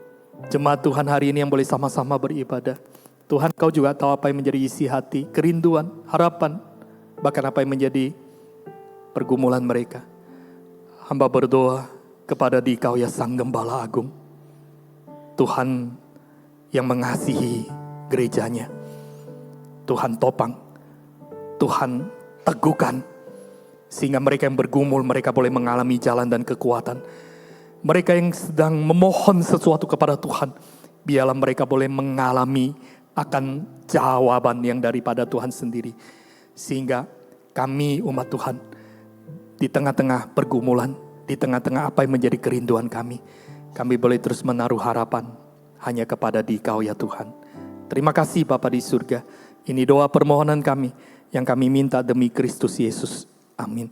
jemaat Tuhan hari ini yang boleh sama-sama beribadah. Tuhan, Kau juga tahu apa yang menjadi isi hati, kerinduan, harapan, bahkan apa yang menjadi pergumulan mereka. Hamba berdoa kepada Dikau ya Sang Gembala Agung, Tuhan yang mengasihi gerejanya. Tuhan topang, Tuhan teguhkan, sehingga mereka yang bergumul, mereka boleh mengalami jalan dan kekuatan. Mereka yang sedang memohon sesuatu kepada Tuhan, biarlah mereka boleh mengalami akan jawaban yang daripada Tuhan sendiri. Sehingga kami umat Tuhan, di tengah-tengah pergumulan, di tengah-tengah apa yang menjadi kerinduan kami boleh terus menaruh harapan hanya kepada Dikau ya Tuhan. Terima kasih Bapa di surga. Ini doa permohonan kami yang kami minta demi Kristus Yesus. Amin.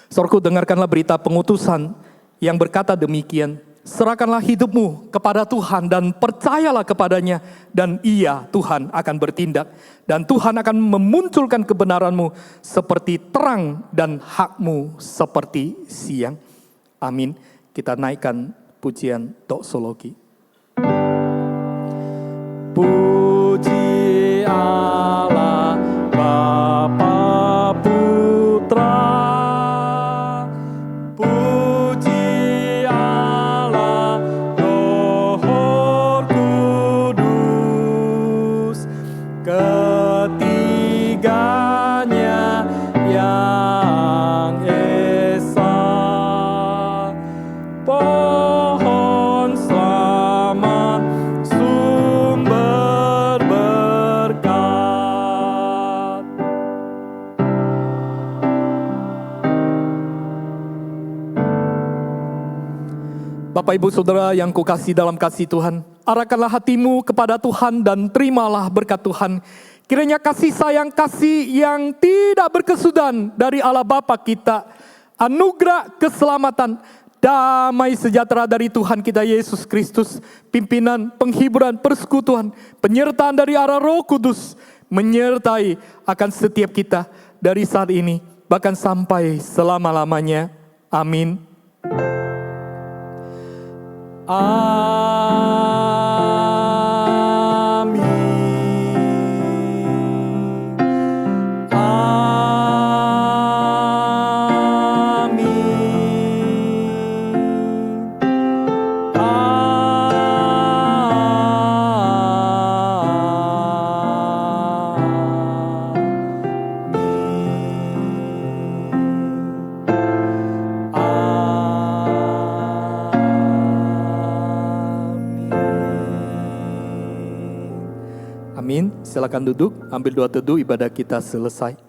Saudaraku, dengarkanlah berita pengutusan yang berkata demikian. Serahkanlah hidupmu kepada Tuhan dan percayalah kepadanya, dan Ia, Tuhan, akan bertindak. Dan Tuhan akan memunculkan kebenaranmu seperti terang dan hakmu seperti siang. Amin. Kita naikkan pujian doksologi. Puji Allah Bapa Putra, puji Allah Roh Kudus, ketiganya yang esa. Pohon selamat, sumber berkat. Bapak Ibu Saudara yang kukasihi dalam kasih Tuhan, arahkanlah hatimu kepada Tuhan dan terimalah berkat Tuhan. Kiranya kasih sayang, kasih yang tidak berkesudahan dari Allah Bapa kita, anugerah keselamatan, damai sejahtera dari Tuhan kita Yesus Kristus, pimpinan, penghiburan, persekutuan, penyertaan dari arah Roh Kudus, menyertai akan setiap kita dari saat ini, bahkan sampai selama-lamanya. Amin. Amin. Silakan duduk, ambil doa teduh, ibadah kita selesai.